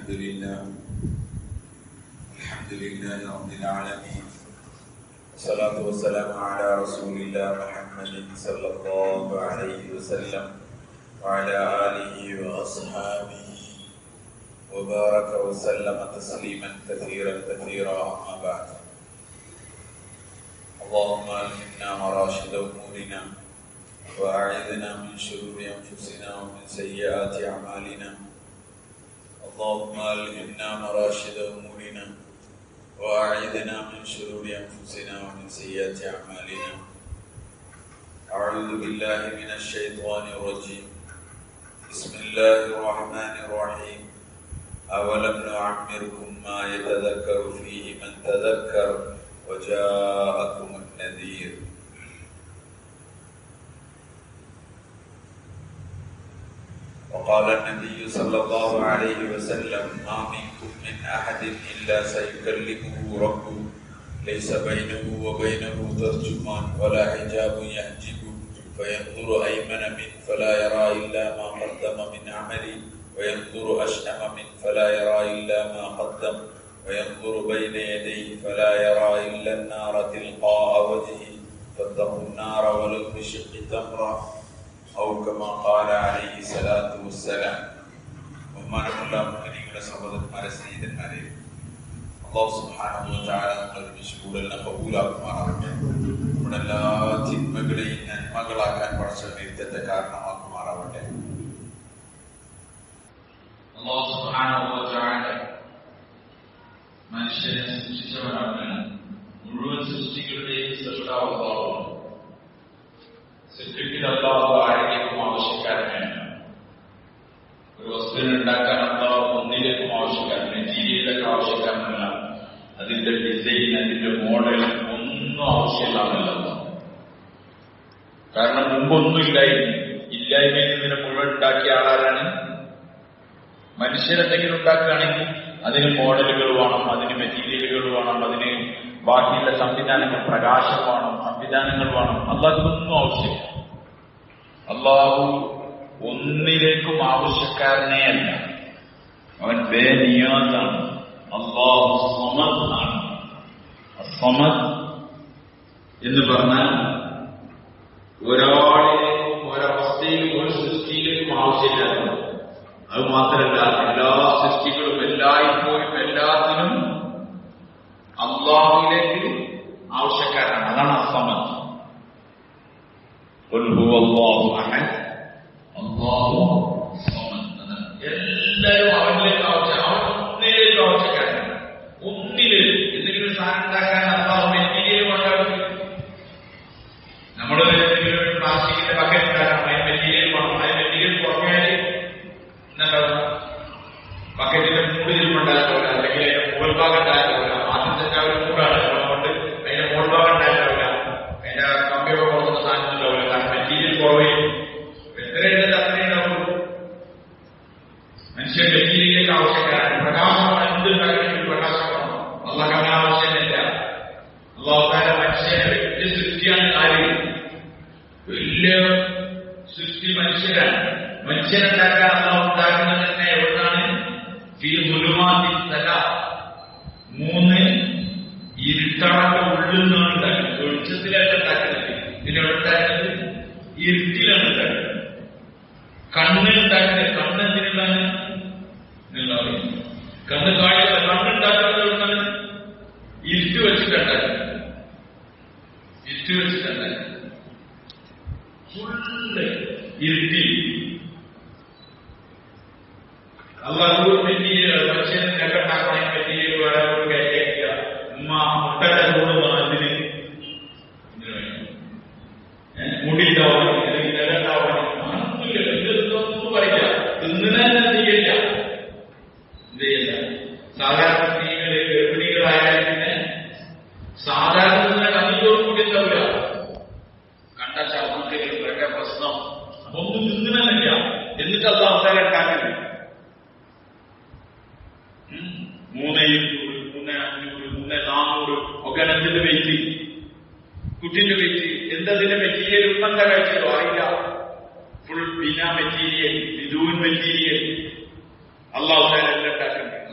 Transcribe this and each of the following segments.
الحمد لله رب العالمين، والصلاة والسلام على رسول الله محمد صلى الله عليه وسلم وعلى آله وأصحابه وبارك وسلم تسليما كثيرا أما بعد. اللهم ألهمنا مراشد أمورنا وأعذنا من شرور أنفسنا ومن سيئات أعمالنا. اللهم ألهمنا مراشد أمورنا وأعذنا من شرور أنفسنا ومن سيئات أعمالنا. أعوذ بالله من الشيطان الرجيم. بسم الله الرحمن الرحيم. أولم نعمركم ما يتذكر فيه من تذكر وجاءكم النذير. وقال النبي صلى الله عليه وسلم: ما منكم من أحد إلا سيكلمه ربه ليس بينه وبينه ترجمان ولا حجاب يحجبه، فينظر أيمن منه فلا يرى إلا ما قدم من عمله، وينظر أشأم منه فلا يرى إلا ما قدم، وينظر بين يديه فلا يرى إلا النار تلقاء وجهه، فاتقوا النار ولو بشق تمرة أو كما قال عليه الصلاة والسلام. ബഹുമാനമുള്ള മുഅ്മിനീങ്ങളുടെ സഹോദരന്മാരെ, സ്നേഹിതന്മാരെ, അല്ലാഹു സുബ്ഹാനഹു വ തആല നമ്മുടെ വിശുദ്ധനെ കബൂലാക്കുമാറാകട്ടെ. നമ്മുടെ എല്ലാ തിന്മകളെയും നന്മകളാക്കാൻ പടച്ചവൻ യുദ്ധത്തെ കാരണമാക്കുമാറാകട്ടെ. അല്ലാഹു സുബ്ഹാനഹു വ തആല മനുഷ്യനെ സൃഷ്ടിച്ചവനാണ്. മുഴുവൻ സൃഷ്ടികളുടെയും സൃഷ്ടാവ് അല്ലാഹുവാണ്. സൃഷ്ടിപ്പിൽ അല്ലാഹു ആരെയും ആവശ്യക്കാരനാണ്. ഒരു വസ്തുവിനെ ഉണ്ടാക്കാൻ അല്ലാഹു ഒന്നിലേക്കും ആവശ്യക്കാരൻ, മെറ്റീരിയലൊക്കെ ആവശ്യക്കാരനല്ല. അതിന്റെ ഡിസൈൻ, അതിന്റെ മോഡൽ ഒന്നും ആവശ്യമില്ലാന്നല്ല. കാരണം മുമ്പൊന്നും ഇല്ലായ്മയിൽ ഇതിനെ മുഴുവൻ ഉണ്ടാക്കിയ ആളാരാണ്? മനുഷ്യരെന്തെങ്കിലും ഉണ്ടാക്കുകയാണെങ്കിൽ അതിന് മോഡലുകൾ വേണം, അതിന് മെറ്റീരിയലുകൾ വേണം, അതിന് ബാക്കിയുള്ള സംവിധാനങ്ങൾ, പ്രകാശം വേണം, സംവിധാനങ്ങൾ വേണം. അല്ലാതൊന്നും ആവശ്യമില്ല. അല്ലാഹു ഒന്നിലേക്കും ആവശ്യക്കാരനേ അല്ല. അവൻ ബേനിയാദാണ്. അല്ലാഹു സമദ് ആണ്. സമദ് എന്ന് പറഞ്ഞാൽ ഒരാളിലേക്കും ഒരവസ്ഥയിലും ഒരു സൃഷ്ടിയിലേക്കും ആവശ്യമില്ലാത്തത്. അത് മാത്രമല്ല, എല്ലാ സൃഷ്ടികളും എല്ലായ്പ്പോഴും എല്ലാത്തിനും അല്ലാഹുവിലേക്ക് ആവശ്യക്കാരാണ്. അതാണ് അസമദ്. ഖുൽ ഹുവല്ലാഹു അഹദ് അല്ലാഹു സമദ്. എല്ലാവരും അവനിലേക്ക് ഒന്നിലേക്ക് ആവശ്യക്കാരാണ്. ഒന്നിലേക്ക് എന്തെങ്കിലും സാധനം ഉണ്ടാക്കാൻ അല്ലാഹു മെറ്റീരിയൽ കൊണ്ടാകും. നമ്മൾ എന്തെങ്കിലും പ്ലാസ്റ്റിക്കിന്റെ ബക്കറ്റ് ഉണ്ടാക്കണം, അതിന് മെറ്റീരിയൽ വേണം. അതിന് മെറ്റീരിയൽ കുറഞ്ഞാൽ ബക്കറ്റിന്റെ മൂട് ചിലപ്പുണ്ടാകില്ല, അല്ലെങ്കിൽ അതിന്റെ മുകൾ ഭാഗം ഉണ്ടാകില്ല. ആദ്യം തന്നെ അവർ മൂടാണ്, അതുകൊണ്ട് അതിന്റെ മുകൾ ഭാഗം ഉണ്ടാകില്ല, അതിന്റെ കമ്പിയൊക്കെ കുറഞ്ഞ സാധനം ഉണ്ടാവില്ല. കാരണം മെറ്റീരിയൽ കുറവേ എത്രയുണ്ട് അത്രയുണ്ടാവുള്ളൂ. മനുഷ്യൻ മെറ്റീരിയലിലേക്ക് ആവശ്യക്കാരാണ്. പ്രകാശമാണ്. എന്തുണ്ടാക്കണമെങ്കിൽ പ്രകാശമാണ്. അള്ളാഹ് അങ്ങനെ ആവശ്യമില്ല. അള്ളാഹു മനുഷ്യനെ വലിയ സൃഷ്ടിയാണ്. കാര്യം വലിയ സൃഷ്ടി മനുഷ്യരാണ്. മനുഷ്യനുണ്ടാക്കാൻ അള്ളാഹു ഉണ്ടാക്കുന്നത് തന്നെ എവിടുന്നാണ്? മൂന്ന് ഇരുട്ടാളുടെ ഉള്ളിൽ നിന്നാണ് ഉണ്ടാക്കുന്നത്. വെളിച്ചത്തിലല്ല ഉണ്ടാക്കുന്നത്. ഇതിനെവിടുണ്ടാക്കുന്നത് ഇരുട്ടിലാണ് ഉണ്ടാക്കുന്നത്. കണ്ണുണ്ടാക്കുന്നത് കണ്ണെന്തിനുള്ളതാണ്? കണ്ണ് കാഴ്ച കണ്ണുണ്ടാക്കുന്നത് എവിടുന്നാണ്? ഇരുട്ട് വെച്ചിട്ടുണ്ടാക്കുന്നത്. ഇരുട്ട് വെച്ചിട്ടുണ്ടാക്കുന്നത് ഫുള്ള് ഇരുട്ടി. അള്ളാഹു മെറ്റീരിയൽ മനുഷ്യന് രണ്ടാക്കണ മെറ്റീരിയൽ വേറെ കയറ്റിയ മുട്ടയുടെ കൂടുന്ന അതിന് മുടിണ്ടാവാൻ അല്ലെങ്കിൽ നിലണ്ടാവാൻ ഒന്നുമില്ല. ഇതൊന്നും പറയില്ല. തിന്നുന്നതന്നെ ചെയ്യില്ല. എന്ത് ചെയ്യില്ല? സാധാരണ സ്ത്രീകള് ഗർഭിണികളായാലും പിന്നെ സാധാരണ കണ്ണിലോട് കൂടി ഉണ്ടാവില്ല. കണ്ട ശബ്ദത്തിൽ ഭയങ്കര പ്രശ്നം. ഒന്നും തിന്നുന്നില്ല. എന്നിട്ട് അത് അവസരം ഉണ്ടാക്കില്ല. 3,200, 3,500, 3,400 ഒക്കെ എന്തിന്റെ വെയിറ്റ്, കുട്ടിന്റെ വെയിറ്റ്. എന്തതിന്റെ മെറ്റീരിയൽ ഉമ്മന്റെ കഴിച്ചോ അറിയില്ല. ഫുൾ ബിന മെറ്റീരിയൽ, ബിദൂൻ മെറ്റീരിയൽ. അള്ളാഹു എല്ലാം ഉണ്ടാക്കുന്നത്.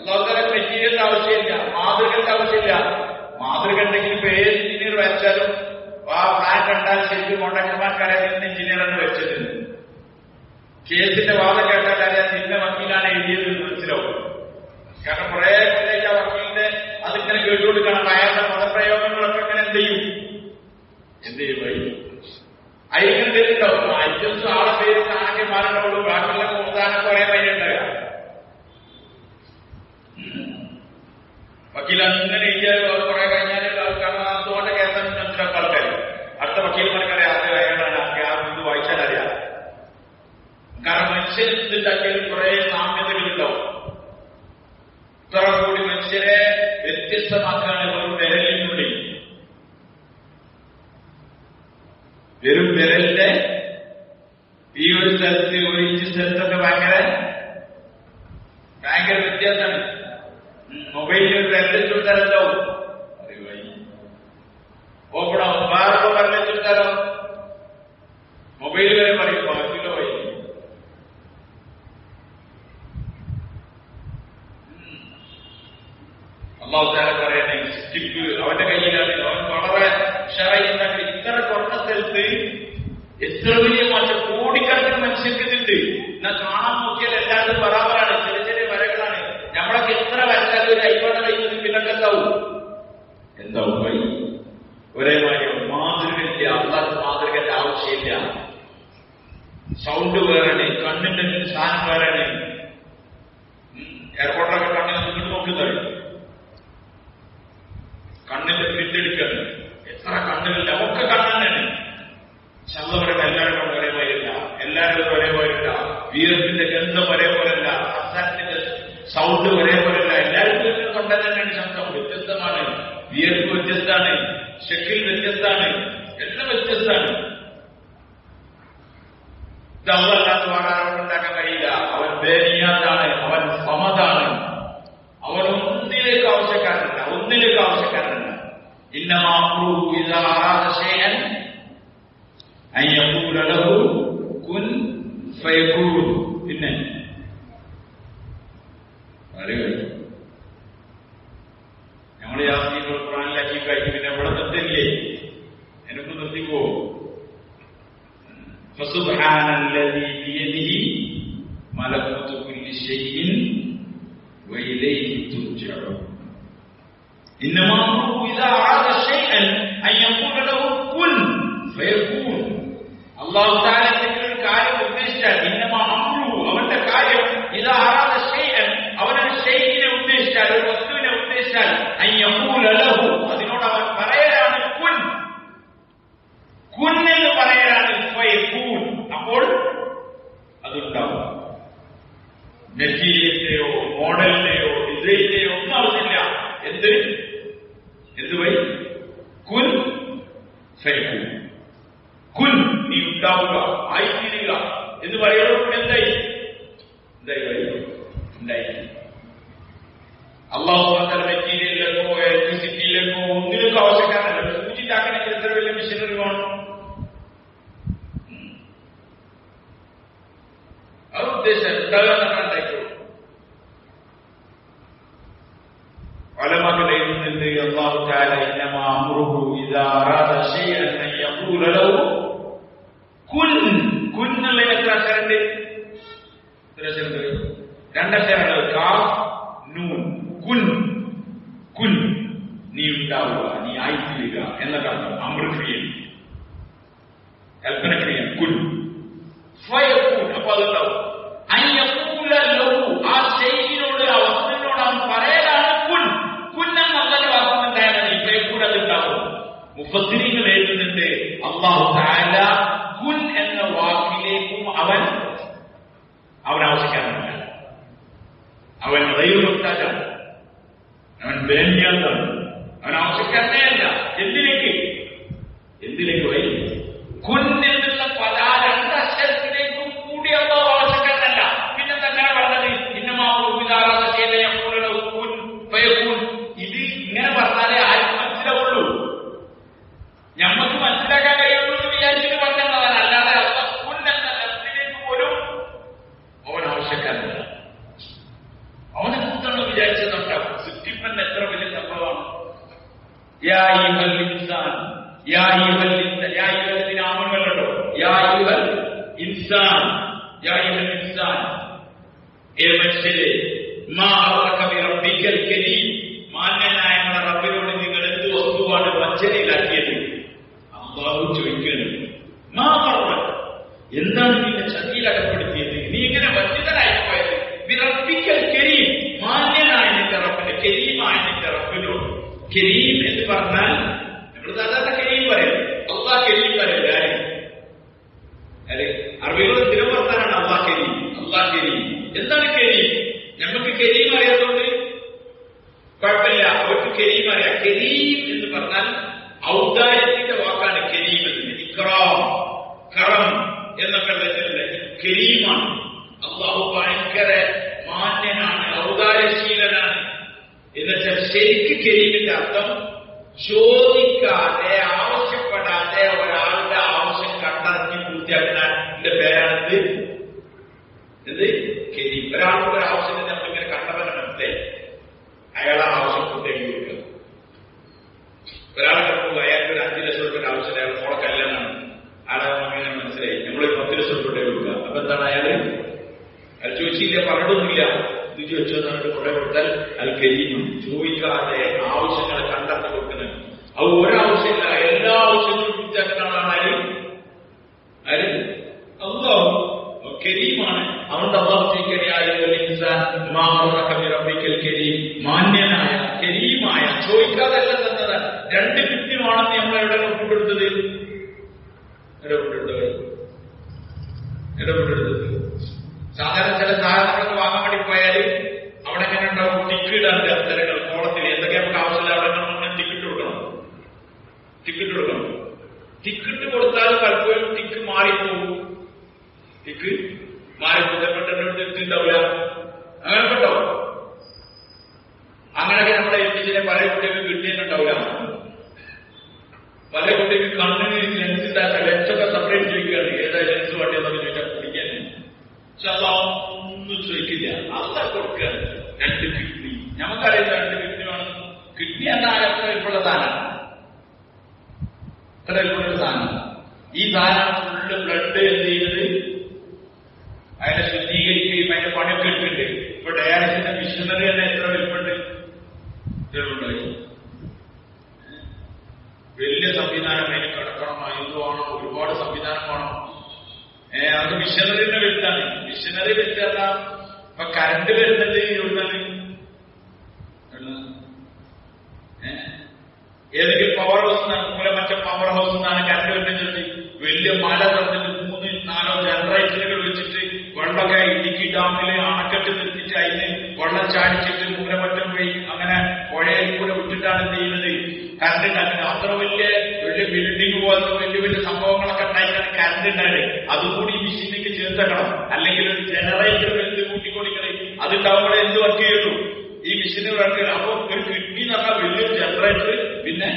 കാരണം കുറെ കൊല്ലം വക്കീലിന്റെ അതിങ്ങനെ കേട്ടുകൊടുക്കണം. അയാളുടെ പദപ്രയോഗങ്ങളൊക്കെ ഇങ്ങനെ എന്ത് ചെയ്യും അതിങ്ങനെ തരുന്നുണ്ടാവും. അഞ്ചും ആളെ പേര് സ്ഥാനക്കന്മാരുണ്ടാവുള്ളൂ. ബാക്കിയുള്ള മൂന്നാനെ കുറെ പേരുണ്ടാകുക. വക്കീൽ അങ്ങനെ കുറെ കഴിഞ്ഞാൽ അതുകൊണ്ട് കേസാൻ മനസ്സിലാക്കുക ആൾക്കാർ. അടുത്ത വക്കീൽമാർക്കറിയാം അത് അയാളാണ് ഇത് വായിച്ചാൽ അറിയാം. കാരണം മനുഷ്യരുണ്ടാക്കിയാലും കുറെ സാമ്യതകളുണ്ടാവും. ഇത്ര കൂടി മനുഷ്യരെ വ്യത്യസ്തമാക്കാണ് വെറും വിരലിനുള്ളിൽ. വെറും വിരലിന്റെ ഈ ഒരു സ്ഥലത്ത് 1 ഇഞ്ച് സ്ഥലത്തൊക്കെ ഭയങ്കര വ്യത്യാസമാണ്. മൊബൈലിൽ ഒരു വിരലിൽ ചുട്ടാലുണ്ടാവും ഓപ്പണാവും. വേറെ വിരലിൽ ചുട്ടാലോ മൊബൈൽ വരെ പറയും ബാക്കിയുള്ള വഴി. അള്ളാഹു തആല പറയണേ സ്റ്റിപ്പ് അവന്റെ കയ്യിലാണ്. അവൻ വളരെ ഉഷാറായി ഉണ്ടാക്കി. ഇത്ര കുറഞ്ഞ സ്ഥലത്ത് എത്ര വലിയ മാറ്റം കോടിക്കണക്കിന് മനുഷ്യർക്കുന്നുണ്ട്. എന്നാൽ കാണാൻ നോക്കിയാൽ എല്ലാവരും ബറാബറാണ്. ചെറിയ ചെറിയ വരകളാണ്. നമ്മളൊക്കെ എത്ര വരച്ചാലും ഒരു ഐക്കോണ കഴിയുന്നത് പിന്നൊക്കെ എന്താവും വഴി ഒരേ മാറ്റം. മാതൃകയില്ല. അള്ളാഹ് മാതൃകന്റെ ആവശ്യമില്ല. സൗണ്ട് വേറാണ്. കണ്ണിന്റെ സാധനം വേറാണ്. എയർപോർട്ടിലൊക്കെ കണ്ണിൽ നിന്നിട്ട് നോക്കുന്നത് കണ്ണിന്റെ പ്രിന്റ് എടുക്കുകയാണ്. എത്ര കണ്ണുകളില്ല. ഒക്കെ കണ്ണാണ്. ശബ്ദപരം എല്ലാവരും ഒരേപോലെയല്ല. എല്ലാവരും ഒരേപോലെയല്ല. വീരത്തിന്റെ ഗന്ധം ഒരേപോലെയല്ല. സംസാരത്തിന്റെ സൗണ്ട് ഒരേപോലെയല്ല. എല്ലാവർക്കും തൊണ്ടൻ തന്നെയാണ് ശബ്ദം. വ്യത്യസ്തമാണ്. വിയർപ്പ് വ്യത്യസ്തമാണ്. ഷെക്കിൽ വ്യത്യസ്തമാണ്. എല്ലാം വ്യത്യസ്തമാണ്. ഇത് അല്ലാത്ത വേറെ ഉണ്ടാക്കാൻ കഴിയില്ല. അവൻ ബേനിയാതാണ്. അവൻ സമതാണ്. അവൻ ഒന്നിലേക്ക് ആവശ്യക്കാരനല്ല. ഇന്നമാ അംറുഹു ഇദാ അറാദ ശൈഅൻ അൻ യഖൂല ലഹു കുൻ ഫയകൂൻ. പിന്നെ നമ്മൾ യാസീൻ ഖുർആനിലാക്കി കഴിഞ്ഞു. പിന്നെ ഇവിടെ നിർത്തില്ലേ? എനിക്ക് നിർത്തിക്കോ. ഫസുബ്ഹാനല്ലദീ ബിയദിഹി മലകൂതു കുല്ലി ശൈഇൻ വഇലൈഹി തുർജഊൻ. ഇന്നമാ അംറുഹു ഇദാ അറാദ ശൈഅൻ അൻ യഖൂല ലഹു കുൻ ഫയകൂൻ. അല്ലാഹു തആല ഒരു കാര്യം ഉദ്ദേശിച്ചാൽ ഇന്നമാ അംറുഹു അവന്റെ കാര്യം ഇദാ അറാദ ശൈഅൻ അവനൊരു ശൈഇനെ ഉദ്ദേശിച്ചാൽ ഒരു വസ്തുവിനെ ഉദ്ദേശിച്ചാൽ അൻ യഖൂല ലഹു അതിനോട് അവൻ പറയലാണ് കുൻ. കുൻ എന്ന് പറയലാണ് ഫയകൂൻ. അപ്പോൾ അതുണ്ടാവും. മെറ്റീരിയലിന്റെയോ മോഡലിന്റെയോ ഡിസൈനിന്റെയോ ഒന്നും ആവശ്യമില്ല. എന്ത് വഴി? കുൻ ഫയകൂൻ. കുൻ നീ ഉണ്ടാവുക, ആയിത്തീരുക എന്ന് പറയുന്നത് എന്തായി വഴി ഉണ്ടായി. അള്ളാഹു മെറ്റീരിയലിലേക്കോ ഇലക്ട്രിസിറ്റിയിലേക്കോ ഒന്നിലേക്കോ ആവശ്യക്കാരല്ല. സൂചിച്ചാക്കണമെങ്കിൽ എത്ര വലിയ മിഷനറി വേണം? അത് ഉദ്ദേശം ഉണ്ടാകാൻ ഉണ്ടായിക്കോളൂ. ഉലമാക്കൾ എഴുതുന്നുണ്ട് അല്ലാഹു തആല ഇന്നമാ അംറുഹു ഇദാ അറാദ ശൈഅൻ അൻ യഖൂല ലഹു കുൻ. കുൻ എന്നതിന് എത്ര അക്ഷരമുണ്ട്? 2 അക്ഷരങ്ങൾ. കാഫ് നൂൻ. കുൻ. കുൻ നീ ഉണ്ടാവുക, നീ ആയിത്തീരുക എന്നതാണ് അമൃക്രിയ, കൽപ്പനക്രിയ. കുൻ ഫയകൂൻ. അപ്പൊ അതുണ്ടാവും. അൻ യഖൂല ലഹു ആ ശൈഇനോട് ആ വസ്തുവിനോട് അവൻ പറയലാണ് കുൻ. കുൻ എന്നല്ല വാക്കുന്നുണ്ടായാൽ മതി. ഫയകൂൻ അതുണ്ടാവും. മുഫസ്സിരീങ്ങൾ എഴുതുന്നുണ്ട് അല്ലാഹു തആല കുൻ എന്ന വാക്കിലേക്കും അവൻ ആവശ്യക്കാരനല്ല. അവൻ റൈറുത്താജാണ്. അവൻ ബേനിയാതാണ്. അവൻ ആവശ്യക്കാരനേ അല്ല. എന്തിലേക്ക് വഴി? കുൻ എന്നുള്ള പല 2 അക്ഷരത്തിലേക്കും കൂടി അല്ലാഹു ആവശ്യക്കാരനല്ല. പിന്നെ തന്നെയാണ് പറഞ്ഞത് ഇന്നമാ അംറുഹു ഇദാ അറാദ ശൈഅൻ അൻ യഖൂല ലഹു കുൻ ഫയകൂൻ. ഇത് ഇങ്ങനെ പറഞ്ഞാലേ ആർക്കും മനസ്സിലാവുള്ളൂ. ഞമ്മക്ക് മനസ്സിലാക്കാൻ കഴിയുള്ളൂ എന്ന് വിചാരിച്ചിട്ട് പറഞ്ഞതാണ്. അല്ലാതെ കുൻ എന്ന അർത്ഥത്തിലേക്ക് പോലും അവൻ ആവശ്യക്കാരനല്ല. അവനെ കുറിച്ചാണ് വിചാരിച്ചതുണ്ടാവും. സൃഷ്ടിപ്പൻ എത്ര വലിയ സംഭവമാണ്. യാ അയ്യുഹൽ ഇൻസാൻ യാ അയ്യുഹൽ ഇൻസാൻ യാ അയ്യുഹല്ലദീന ആമനൂ. യാ അയ്യുഹൽ ഇൻസാൻ ഏ മനുഷ്യരെ മാന്യനായ റബ്ബിനോട് നിങ്ങൾ എന്ത് വസ്തുവാണ് വഞ്ചനയിലാക്കിയത്? അല്ലാഹു ചോദിക്കുകയാണ്, എന്താണ് നിന്നെ ചതിയിലകപ്പെടുത്തിയത്? നീ ഇങ്ങനെ വഞ്ചിതനായി പോയത്? റബ്ബിക്കൽ കരീം, മാന്യനായ നിന്റെ റബ്ബിന്, കരീമായ നിന്റെ റബ്ബിനോട്. കരീം എന്ന് പറഞ്ഞാൽ നമ്മൾ സാധാരണ കരീം പറയും, അള്ളാഹ് കരീം പറയില്ല. അറബികളുടെ സ്ഥിരം വർത്താനാണ് അള്ളാഹ് കരീം, അള്ളാഹ് കരീം. എന്താണ് കരീം? നമുക്ക് കരീം അറിയാത്തതുകൊണ്ട് കുഴപ്പമില്ല, അവർക്ക് കരീം അറിയാം. കരീം എന്ന് പറഞ്ഞാൽ ഔദാര്യത്തിന്റെ വാക്കാണ് കരീം എന്ന്. ഇക്റാം, കറം എന്നൊക്കെ കരീമാണ്. അള്ളാഹു ഭയങ്കര മാന്യനാണ്, ഔദാര്യശീലനാണ്. എന്നുവെച്ചാൽ ശരിക്ക് കരീമിന്റെ അർത്ഥം ചോദിക്കാതെ ആവശ്യപ്പെടാതെ ഒരാളുടെ ആവശ്യം കണ്ടറിഞ്ഞ് പൂർത്തിയാക്കാൻ പേരാണിത്. ഇത് കരീം. ഒരാൾക്ക് ഒരു ആവശ്യം നമ്മളിങ്ങനെ കണ്ടവരെ മനസ്സിലായി അയാളെ ആവശ്യം പൂർത്തിയാക്കി കൊടുക്കുക. ഒരാളെ കണ്ടു അയാൾക്ക് ഒരു 5 ലക്ഷം രൂപയുടെ ആവശ്യം, അയാൾ മോളെ കല്യാണമാണ്, ആളെ അങ്ങനെ മനസ്സിലായി, നമ്മൾ 10 ലക്ഷം രൂപ കൊടുക്കുക. അപ്പൊ എന്താണ് അയാൾ ചോദിച്ചില്ല, പറഞ്ഞൊന്നുമില്ല, ഇത് ചോദിച്ചോ എന്നിട്ട് കുറെ കൊടുത്താൽ അത് കരീമാണ്. ചോദിക്കാതെ ആവശ്യങ്ങളെ കണ്ടെത്തി കൊടുക്കുന്നത്. അത് ഒരാവശ്യമില്ല, എല്ലാ ആവശ്യങ്ങളും പൂർത്തിയാക്കുന്നതാണ് ആര്? അല്ലാഹു കരീമാണ്. അതുകൊണ്ട് അല്ലാഹു മാന്യനായ കരീമായ, ചോദിക്കാതെ എല്ലാം തന്നത്. 2 കൃത്യമാണെന്ന് നമ്മൾ എവിടെ ഒപ്പിട്ടെടുത്തത്? സാധാരണ ചില സാധനങ്ങളൊക്കെ വാങ്ങാൻ വേണ്ടി പോയാൽ അവിടെ എങ്ങനെ ഉണ്ടാവും? ടിക്കറ്റ് ഇടാണ്ട് അത്തരങ്ങൾ കോളത്തിൽ എന്തൊക്കെ നമുക്ക് ആവശ്യമില്ല അവിടെ നമ്മൾ ടിക്കറ്റ് കൊടുക്കണം. ടിക്കറ്റ് കൊടുത്താൽ പലപ്പോഴും ടിക്ക് മാറിപ്പോകും. എത്തിണ്ടാവില്ല. അങ്ങനെ കേട്ടോ, അങ്ങനെയൊക്കെ നമ്മളെ എത്തിച്ചിനെ പല കുട്ടികൾക്ക് കിട്ടിയിട്ടുണ്ടാവില്ല. പല കുട്ടികൾക്ക് കണ്ണിന് ലെൻസ് ഇല്ലാത്ത ലെൻസൊക്കെ സെപ്പറേറ്റ് ചോദിക്കുകയാണ്, ഏതാ ലെൻസ് വേണ്ടി എന്നൊക്കെ ചോദിച്ചാൽ കുടിക്കാൻ. പക്ഷെ അതൊന്നും ചോദിക്കില്ല, അല്ല കൊടുക്കുകയാണ്. 2 കിഡ്നി, നമുക്കറിയാം 2 കിഡ്നി വേണം. കിഡ്നി എന്നാൽ എത്ര ഇപ്പോഴുള്ള സാധനമാണ്, എത്ര ഇപ്പോഴുള്ള സാധനം. ഈ സാധനം ഫുള്ള് ബ്ലഡ് എന്ത് ചെയ്യുന്നത് അതിനെ ശുദ്ധീകരിക്കുകയും അതിന്റെ പണിയൊക്കെ എടുക്കുന്നുണ്ട്. ഇപ്പൊ ഡയാലിസിന്റെ മിഷനറി തന്നെ എത്ര വലിപ്പുണ്ട്? വലിയ സംവിധാനം അതിന് കിടക്കണം, എന്തുവാണോ, ഒരുപാട് സംവിധാനം വേണം. അത് മിഷനറിന്റെ വലുതാണ്. മിഷനറി വെച്ചല്ല ഇപ്പൊ കറണ്ട് വരുന്നത് എവിടുന്നാണ്? ഏതെങ്കിലും പവർ ഹൗസ് നിന്നാണ്, മറ്റേ പവർ ഹൗസ് നിന്നാണ് കറണ്ട് വരുന്നത്. വലിയ മല തുറന്നിട്ട് 3-4 ജനറേറ്ററുകൾ വെച്ചിട്ട് വെള്ളമൊക്കെ ഇടുക്കി ഡാമില് അണക്കെട്ട് നിർത്തിച്ച് അതിന് വെള്ളം ചാടിച്ചിട്ട് മൂലമറ്റം വഴി അങ്ങനെ പുഴയിൽ കൂടെ വിട്ടിട്ടാണ് എന്ത് ചെയ്യുന്നത്? കറണ്ട് ഉണ്ടാക്കുന്നത്. അത്ര വലിയ ബിൽഡിംഗ് പോലത്തെ വലിയ സംഭവങ്ങളൊക്കെ ഉണ്ടായിട്ടാണ് കറണ്ട് ഉണ്ടായത്. അതുകൂടി ഈ മെഷീനിലേക്ക് ചേർത്തക്കണം. അല്ലെങ്കിൽ ഒരു ജനറേറ്റർ വെച്ച് കൂട്ടിക്കൊടുക്കണേ, അതുണ്ടാവുമ്പോഴേ എന്ത് വർക്ക് ചെയ്യുള്ളൂ? ഈ മെഷീന് വർക്ക്. അപ്പൊ ഒരു കിഡ്നി എന്ന് പറഞ്ഞാൽ വലിയൊരു ജനറേറ്റർ, പിന്നെ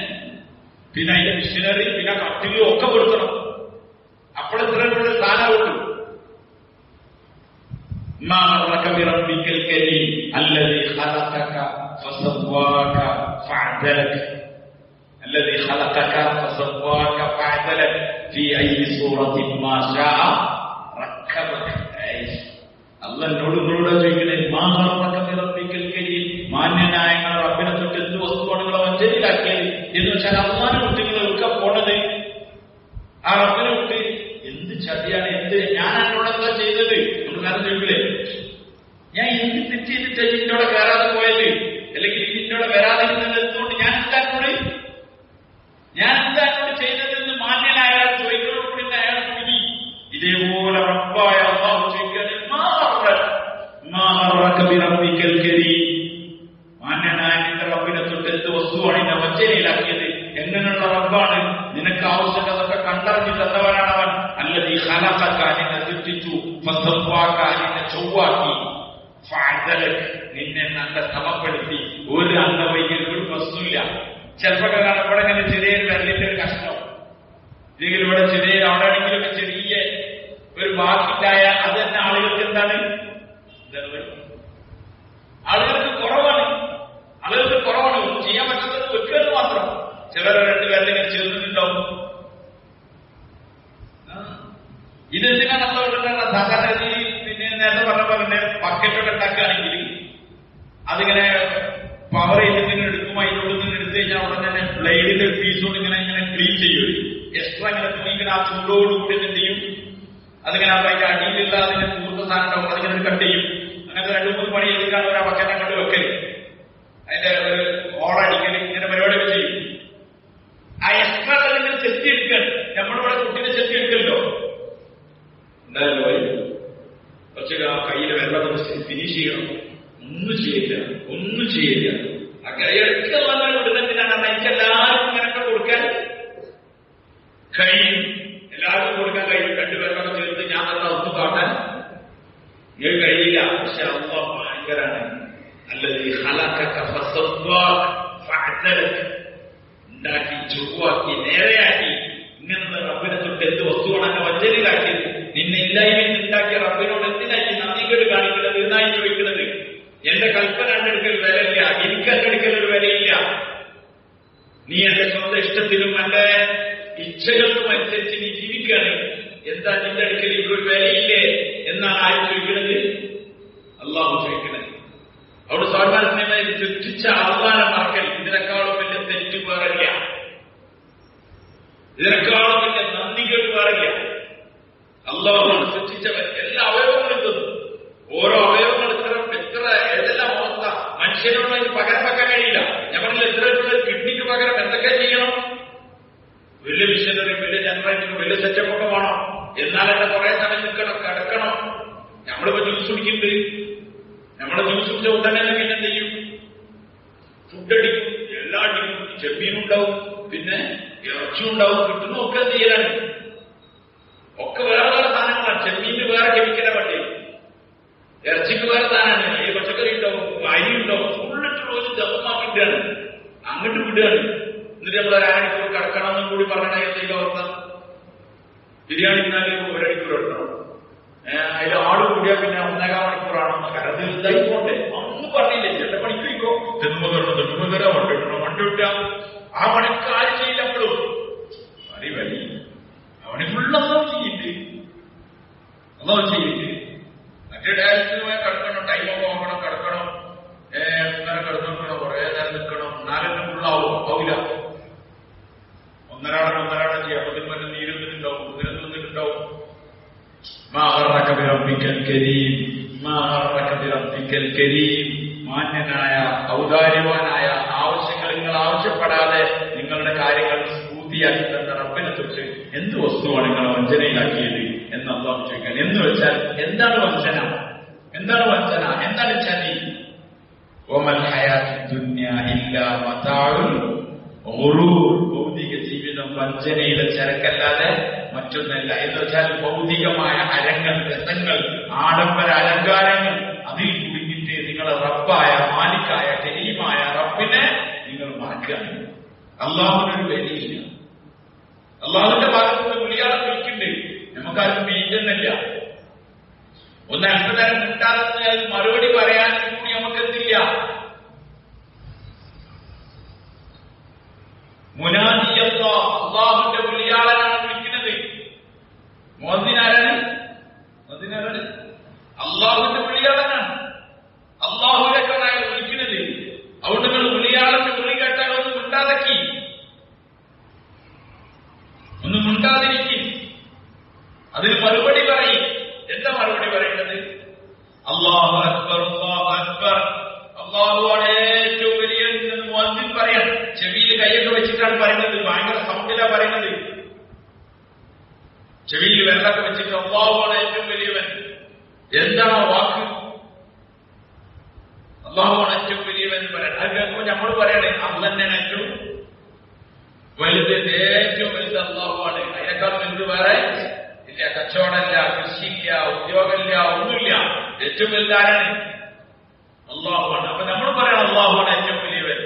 അതിന്റെ മെഷീനറി, പിന്നെ കട്ടിലും ഒക്കെ കൊടുക്കണം. അപ്പോഴെത്ര സ്ഥാനമുള്ളൂ. അല്ല എന്നോട് നിങ്ങളോട് ചോദിക്കണേ, മാന്യനായ റബ്ബിനെ തൊട്ട് എന്ത് വസ്തുവാണ് നിങ്ങളെ വഞ്ചനയിലാക്കിയത് എന്ന് വെച്ചാൽ അള്ളാനെ വിട്ട് നിങ്ങളൊക്കെ പോണത്. ആ റബ്ബിനെ വിട്ട് എന്ത് ചതിയാണ്, എന്ത് ഞാൻ എന്നോട് എന്താ ചെയ്തത്? നമ്മൾ കാരണം ചോദിക്കില്ലേ, ഞാൻ എന്ത് തെറ്റ് ചെയ്തിട്ട് ഇതിനോടെ കയറാതെ പോയത്, അല്ലെങ്കിൽ ഇതിനോടെ വരാതെ എന്തുകൊണ്ട് ഞാൻ എന്താ എന്നോട് ചെയ്തതെന്ന് മാന്യനായ അയാൾ ചോദിക്കണോട് അയാൾ കുടുങ്ങി. ഇതേപോലെ റബ്ബായ അല്ലാഹു ചോദിക്കുകയാണ്, മാന്യനായ നിന്റെ റബ്ബിനെ തൊട്ട് എന്ത് വസ്തുവാണ് എന്നെ വഞ്ചനയിലാക്കിയത്? എങ്ങനെയുള്ള റബ്ബാണ്? നിനക്ക് ആവശ്യമുള്ളതൊക്കെ കണ്ടറിഞ്ഞു തന്നവനാണ് അവൻ. അല്ലദീ ഖലഖക, നിന്നെ സൃഷ്ടിച്ചു, ഫസവ്വാക, നിന്നെ ചൊവ്വാക്കി, ഫഅദലക, നിന്നെ നല്ല സമപ്പെടുത്തി. ഒരു അംഗവൈകല്യം, ഒരു പ്രശ്നമില്ല. ചിലപ്പോൾ കാണപ്പെടെ ഇങ്ങനെ ചെറിയൊരു വെള്ളിന്റെ ഒരു കഷ്ണം, ഇല്ലെങ്കിൽ ഇവിടെ ചെറിയ അവിടെ ആണെങ്കിലൊക്കെ ചെറിയ ഒരു വാക്കിണ്ടായ അത് തന്നെ ആളുകൾക്ക് എന്താണ്? ആളുകൾക്ക് കുറവാണ്. ഒന്നും ചെയ്യാൻ പറ്റുന്നത് വെക്കുന്നത് മാത്രം. ചിലരെ 2 പേരിങ്ങനെ ചേർന്നിട്ടുണ്ടാവും. ഇതെന്തിനാണ് നമ്മൾ സാധാരണ പിന്നെ നേരത്തെ പറഞ്ഞ പോലെ ബക്കറ്റൊക്കെ ഉണ്ടാക്കുകയാണെങ്കിൽ അതിങ്ങനെ പവർ ചെയ്തിങ്ങനെ എടുക്കും, അതിനുള്ളിൽ നിന്ന് എടുത്തു കഴിഞ്ഞാൽ ഉടനെ തന്നെ ബ്ലേഡിന്റെ പീസ് കൊണ്ട് ഇങ്ങനെ ഇങ്ങനെ ക്ലീൻ ചെയ്യും. എക്സ്ട്രാ ഇങ്ങനെ തുണി ഇങ്ങനെ ആ ചൂടോടുകൂടി എന്ത് ചെയ്യും, അതിങ്ങനെ അതിന്റെ അടിയിലുള്ള അതിന്റെ കൂർത്ത സാധനം ഉണ്ടാവും, അതിങ്ങനെ കട്ട് ചെയ്യും. അങ്ങനത്തെ 2-3 പണി ചെയ്തിട്ടാണ് ഒരു അവക്കനെ കണ്ട് വെക്കല്, അതിന്റെ ഒരു ഓളടിക്കല്, ഇങ്ങനെ പരിപാടിയൊക്കെ ചെയ്യും. ആ എക്സ്ട്രാ അതിങ്ങനെ ചെത്തി എടുക്കുകയാണ്. നമ്മളിവിടെ കുട്ടീനെ ചെത്തി എടുക്കല്ലോ ഉണ്ടായല്ലോ വരും. പക്ഷെ ആ കയ്യിലെ വെള്ളം ഫിനിഷ് ചെയ്യണം. ഒന്നും ചെയ്യില്ല. ആ കൈയെടുക്ക വന്നാൽ വിടുന്നതിനാണ് എനിക്ക് എല്ലാവർക്കും ഇങ്ങനൊക്കെ കൊടുക്കാൻ കഴിയും, എല്ലാവർക്കും കൊടുക്കാൻ കഴിയും. 2 പേരൊക്കെ ചേർത്ത് ഞാൻ തന്നെ ഒത്തു കാട്ടാൻ നിങ്ങൾക്ക് കഴിയില്ല. പക്ഷെ അള്ളാഹ് ഭയങ്കരാണ്. അല്ലദീ ഖലഖക ഫസവ്വാക ഉണ്ടാക്കി ചുവ്വാക്കി നേരെയാക്കി. ഇങ്ങനെ റബ്ബിനെ തൊട്ട് എന്ത് വസ്തുവാണ് എന്നെ വഞ്ചനയിലാക്കിയത്? നിന്നെ ഇല്ലായ്മയിൽ ഉണ്ടാക്കിയ റബ്ബിനോട് എന്തിനാക്കി നന്ദികേട് കാണിക്കുന്നത് എന്നായി ചോദിക്കുന്നത്? എന്റെ കൽപ്പന എന്നെടുക്കൽ വിലയില്ല, എനിക്ക് എന്നെടുക്കൽ ഒരു വിലയില്ല. നീ എന്റെ സ്വന്തം ഇഷ്ടത്തിനും എന്റെ ഇച്ഛകൾക്കും അനുസരിച്ച് നീ ജീവിക്കുകയാണ്. എന്താ നിന്റെ അടുക്കൽ ഒരു വിലയില്ലേ എന്നാണ് ആര് ചോദിക്കുന്നത്? അള്ളാഹു ചോദിക്കുന്നത്. അവിടെ സ്വാഭാവികമായി തെറ്റിച്ച അള്ളാനെ മറക്കൽ. ഇതിനേക്കാളും വലിയ തെറ്റ് വേറില്ല, ഇതിനേക്കാളും വലിയ നന്ദികൾ വേറില്ല. അള്ളാഹുവാണ് സൃഷ്ടിച്ചവൻ. എല്ലാ അവയവങ്ങളും തന്നു. ഓരോ അവയവങ്ങൾ എത്ര ഏതെല്ലാം അവസ്ഥ മനുഷ്യനോട് അതിന് പകരം വെക്കാൻ കഴിയില്ല. ഞാൻ പറഞ്ഞില്ല, എത്ര കിഡ്നിക്ക് പകരം എന്തൊക്കെ ചെയ്യണം? വലിയ മിഷനറി, വലിയ ജനറേറ്റർ, വലിയ സെറ്റപ്പൊക്കെ വേണം. എന്നാലെന്നെ കുറെ സമയം നിൽക്കണം, കിടക്കണം. നമ്മളിപ്പോ ജ്യൂസ് കുടിക്കുന്നുണ്ട്. നമ്മളെ ജ്യൂസ് കുടിച്ച ഉടനെ പിന്നെ എന്ത് ചെയ്യും? ഫുഡ് അടിക്കും, എല്ലാം അടിക്കും. ചെമ്മീനുണ്ടാവും, പിന്നെ ഇറച്ചിയുണ്ടാവും. കിട്ടുന്നൊക്കെ എന്ത് ചെയ്യലാണ്? ഒക്കെ വേറെ വേറെ സാധനങ്ങളാണ്. ചെമ്മീന് വേറെ കെമിക്കലെ വണ്ടി, ഇറച്ചിക്ക് വേറെ സാധനമാണ്. ഈ പച്ചക്കറി ഉണ്ടാവും, അരി ഉണ്ടാവും. ഫുള്ളിട്ട് ഒരു ദമ്മമാക്കിയിട്ടാണ് അങ്ങോട്ട് വിടുകയാണ്. എന്നിട്ട് നമ്മൾ 1 മണിക്കൂർ കിടക്കണം എന്നും കൂടി പറഞ്ഞാൽ എന്തെങ്കിലും അവസ്ഥ? ബിരിയാണി തിന്നാല് 1 മണിക്കൂർ എടുക്കണം. അതിൽ ആട് കൂടിയാൽ പിന്നെ 1.25 മണിക്കൂറാണോ? കരത്തിൽ ഇതായി പോട്ടെ. ഒന്നും പറഞ്ഞില്ലേ, 2 മണിക്കൂറിക്കോ തെന്നുമതര വണ്ടി വിട്ട ആ പണിക്ക് ആര് ചെയ്യില്ല. അപ്പോഴും അടി വലി അവന് ഫുള്ളൊന്നും ചെയ്യില്ലേ, ഒന്നും ചെയ്യില്ലേ. മറ്റേ ഡയറക്റ്റുമായി കിടക്കണം, ടൈമൊക്കെ നോക്കണം, കിടക്കണം, നേരം കിടന്നിക്കണം, കുറെ നേരം നിൽക്കണം. 4 ഫുള്ളാവും, ആവില്ല. 1.5 ചെയ്യാം. അപ്പത്തിന് മറ്റേ നീരുന്നിട്ടുണ്ടാവും, നിരന്നിട്ടുണ്ടാവും. മാന്യനായ ഔദാര്യവാനായ ആവശ്യങ്ങൾ നിങ്ങൾ ആവശ്യപ്പെടാതെ നിങ്ങളുടെ കാര്യങ്ങൾ പൂർത്തിയാക്കി തന്ന റബ്ബിനെ തൊട്ട് എന്ത് വസ്തുവാണ് നിങ്ങളെ വഞ്ചനയിലാക്കിയത് എന്ന് അല്ലാഹു ചോദിക്കാൻ. എന്ന് വെച്ചാൽ എന്താണ് വഞ്ചന? എന്താണ് വഞ്ചന? എന്താണ് ചതി? വമൽ ഹയാത്തുദ് ദുനിയ ഇല്ലാ മതാഉൽ ഗുറൂർ. ഭൗതിക ജീവിതം വഞ്ചനയിലെ ചരക്കല്ലാതെ മറ്റൊന്നല്ല. എന്ന് വെച്ചാൽ ഭൗതികമായ അരങ്ങൾ, രസങ്ങൾ, ആഡംബര അലങ്കാരങ്ങൾ, അതിൽ കുടുങ്ങിയിട്ട് നിങ്ങളെ റബ്ബായ മാലിക്കായ കരീമായ റബ്ബിനെ നിങ്ങൾ മറക്കുകയാണ്. അള്ളാഹുവിനൊരു വിലയില്ല. അള്ളാഹുവിന്റെ ഭാഗത്തുനിന്ന് വിളിയാളം വിളിക്കുന്നുണ്ട്. നമുക്കാർക്കും വീഴ്ചന്നില്ല. ഒന്ന് അല്പനേരം കിട്ടാതെ മറുപടി പറയാൻ കൂടി നമുക്കെത്തില്ല. മുനാദിയല്ല, അള്ളാഹുവിന്റെ വിളിയാളനാണ് വിളിക്കുന്നത്. മോദിനാരാണ്? മോദിനാരാണ്? അള്ളാഹുവിന്റെ വിളിയാളനാണ്. അള്ളാഹുവിലേക്കാണ് അയാൾ വിളിക്കുന്നത്. അതുകൊണ്ട് നിങ്ങൾ വിളിയാളന്റെ വിളി കേട്ടാൽ ഒന്നും മിണ്ടാതക്കി, ഒന്നും മിണ്ടാതിരിക്കും. അതിന് മറുപടി പറയും. എന്താ മറുപടി പറയേണ്ടത്? അല്ലാഹു അക്ബർ, അല്ലാഹു അക്ബർ, അല്ലാഹുവാണ് ഏറ്റവും വലിയ മുഅദ്ദിൻ പറയാൻ. ചെവിയിൽ കൈയൊക്കെ വെച്ചിട്ടാണ് പറയുന്നത്. ഭയങ്കര സൗണ്ടിലാ പറയുന്നത്. ചെവിയിൽ വെള്ളമൊക്കെ വെച്ചിട്ട് അല്ലാഹുവാണ് ഏറ്റവും വലിയവൻ. എന്താണ് വാക്ക്? അല്ലാഹുവാണ് ഏറ്റവും വലിയവൻ എന്ന് പറയാൻ. അത് കേൾക്കുമ്പോൾ നമ്മൾ പറയണേ അള്ളാഹ് തന്നെയാണ് ഏറ്റവും വലുത്. ഏറ്റവും വലുത് അല്ലാഹുവാണ്. അതിനേക്കാൾ വലുത് വേറെ ഇല്ല. കച്ചവടമില്ല, കൃഷിയില്ല, ഉദ്യോഗമില്ല, ഒന്നുമില്ല. ഏറ്റവും വലുതാരാണ്? അല്ലാഹുവാണ്. അപ്പൊ നമ്മൾ പറയാം അല്ലാഹുവാണ് ഏറ്റവും വലിയവൻ.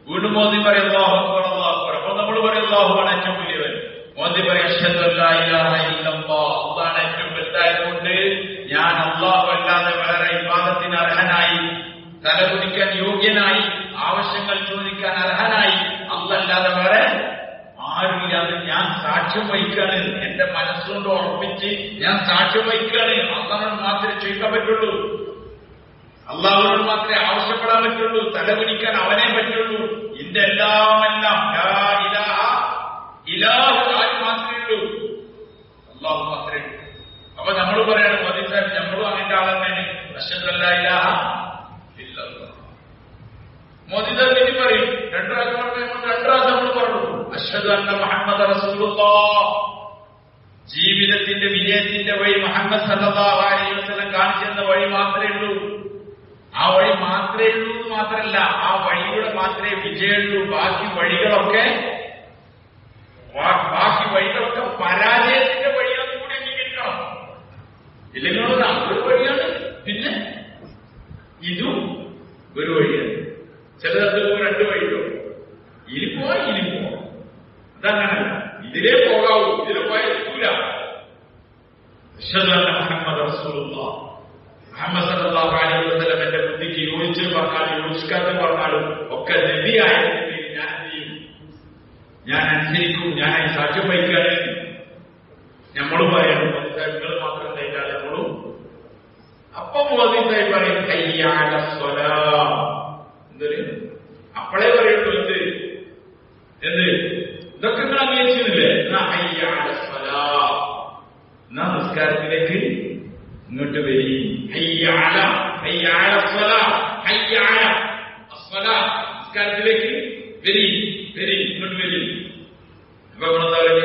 വീണ്ടും മോദി പറയും അല്ലാഹു അക്ബർ, അല്ലാഹു അക്ബർ. അപ്പൊ നമ്മൾ പറയും അല്ലാഹുവാണ് ഏറ്റവും വലിയവൻ. മോദി പറയും അശ്ഹദു അല്ലാ ഇലാഹ ഇല്ലല്ലാഹ്, അല്ലാഹുവാണ് ഏറ്റവും വലുതായതുകൊണ്ട് ഞാൻ അല്ലാഹു അല്ലാതെ വേറെ ഇബാദത്തിന് അർഹനായി, തലകുനിക്കാൻ യോഗ്യനായി, ആവശ്യങ്ങൾ ചോദിക്കാൻ അർഹനായി അല്ലാതെ വേറെ ആരുമില്ലാതെ ഞാൻ സാക്ഷ്യം വഹിക്കാണ്. എന്റെ മനസ്സുകൊണ്ട് ഉറപ്പിച്ച് ഞാൻ സാക്ഷ്യം വഹിക്കാണ്. അള്ളാഹു മാത്രമേ ചോദിക്കാൻ പറ്റുള്ളൂ. അള്ളാഹുവിനോട് മാത്രമേ ആവശ്യപ്പെടാൻ പറ്റുള്ളൂ, തലകുനിക്കാൻ അവനെ പറ്റുള്ളൂ. ഇതിന്റെ എല്ലാമെല്ലാം ഇലാഹ് ആര് മാത്രമേ ഉള്ളൂ? അള്ളാഹു മാത്രമേ ഉള്ളൂ. അപ്പൊ നമ്മൾ പറയാണ് മോദി സാഹിബ് നമ്മളും അങ്ങനത്തെ ആളെന്നെ അശ്ഹദു അല്ലാ ഇലാഹ ഇല്ലല്ലാഹ്. മോദി സാഹിബ് ഇനി പറയും രണ്ടു പ്രാവശ്യം നമ്മൾ പറഞ്ഞു അശ്ഹദു അന്ന മുഹമ്മദ് റസൂലുള്ളാഹ്. ജീവിതത്തിന്റെ വിജയത്തിന്റെ വഴി മുഹമ്മദ് സല്ലല്ലാഹു അലൈഹി വസല്ലം കാണിച്ചെന്ന വഴി മാത്രമേ ഉള്ളൂ. ആ വഴി മാത്രമേ ഉള്ളൂ എന്ന് മാത്രമല്ല, ആ വഴിയുടെ മാത്രമേ വിജയമുള്ളൂ. ബാക്കി വഴികളൊക്കെ പരാജയത്തിന്റെ വഴിയാണെന്ന് കൂടി അംഗീകരിക്കണം. ഇല്ലെങ്കിൽ അതൊരു വഴിയാണ്, പിന്നെ ഇതും ഒരു വഴിയാണ്. ചിലത് രണ്ട് വഴിയോ ഇനി പോവാം. അതങ്ങനല്ല, ഇതിലേ പോകാവൂ, ഇതിലെ പോയാൽ എത്തൂല. അശ്ഹദു അന്ന മുഹമ്മദ് റസൂലുള്ളാഹ്. മുഹമ്മദ് സല്ലല്ലാഹു അലൈഹി വസല്ലം എന്റെ ബുദ്ധിക്ക് യോജിച്ച് പറഞ്ഞാലും യോജിക്കാത്ത പറഞ്ഞാലും ഒക്കെ നബിയായതിന്റെ ഞാൻ എന്ത് ചെയ്യും? ഞാൻ അനുസരിക്കും. ഞാൻ സാക്ഷ്യം വഹിക്കാണ്. നമ്മളും പറയണം മോദി സാഹിബ് നിങ്ങൾ മാത്രം തയ്യാറ് നമ്മളും. അപ്പം മോദി സാഹിബ് പറയും ഹയ്യ അല സ്വലാഹ്. എന്തൊരു അപ്പോഴേ പറയുള്ളൂ എന്ത് ഇതൊക്കെ നിങ്ങൾ അംഗീകരിച്ചില്ലേ? എന്നാ ഹയ്യ അല സ്വലാഹ്, എന്നാ നിസ്കാരത്തിലേക്ക് ഇങ്ങോട്ട് വരി. നിസ്കാരത്തിലേക്ക് വരി ഇങ്ങോട്ട് വരി. അപ്പൊ നമ്മളെന്താ പറയുക?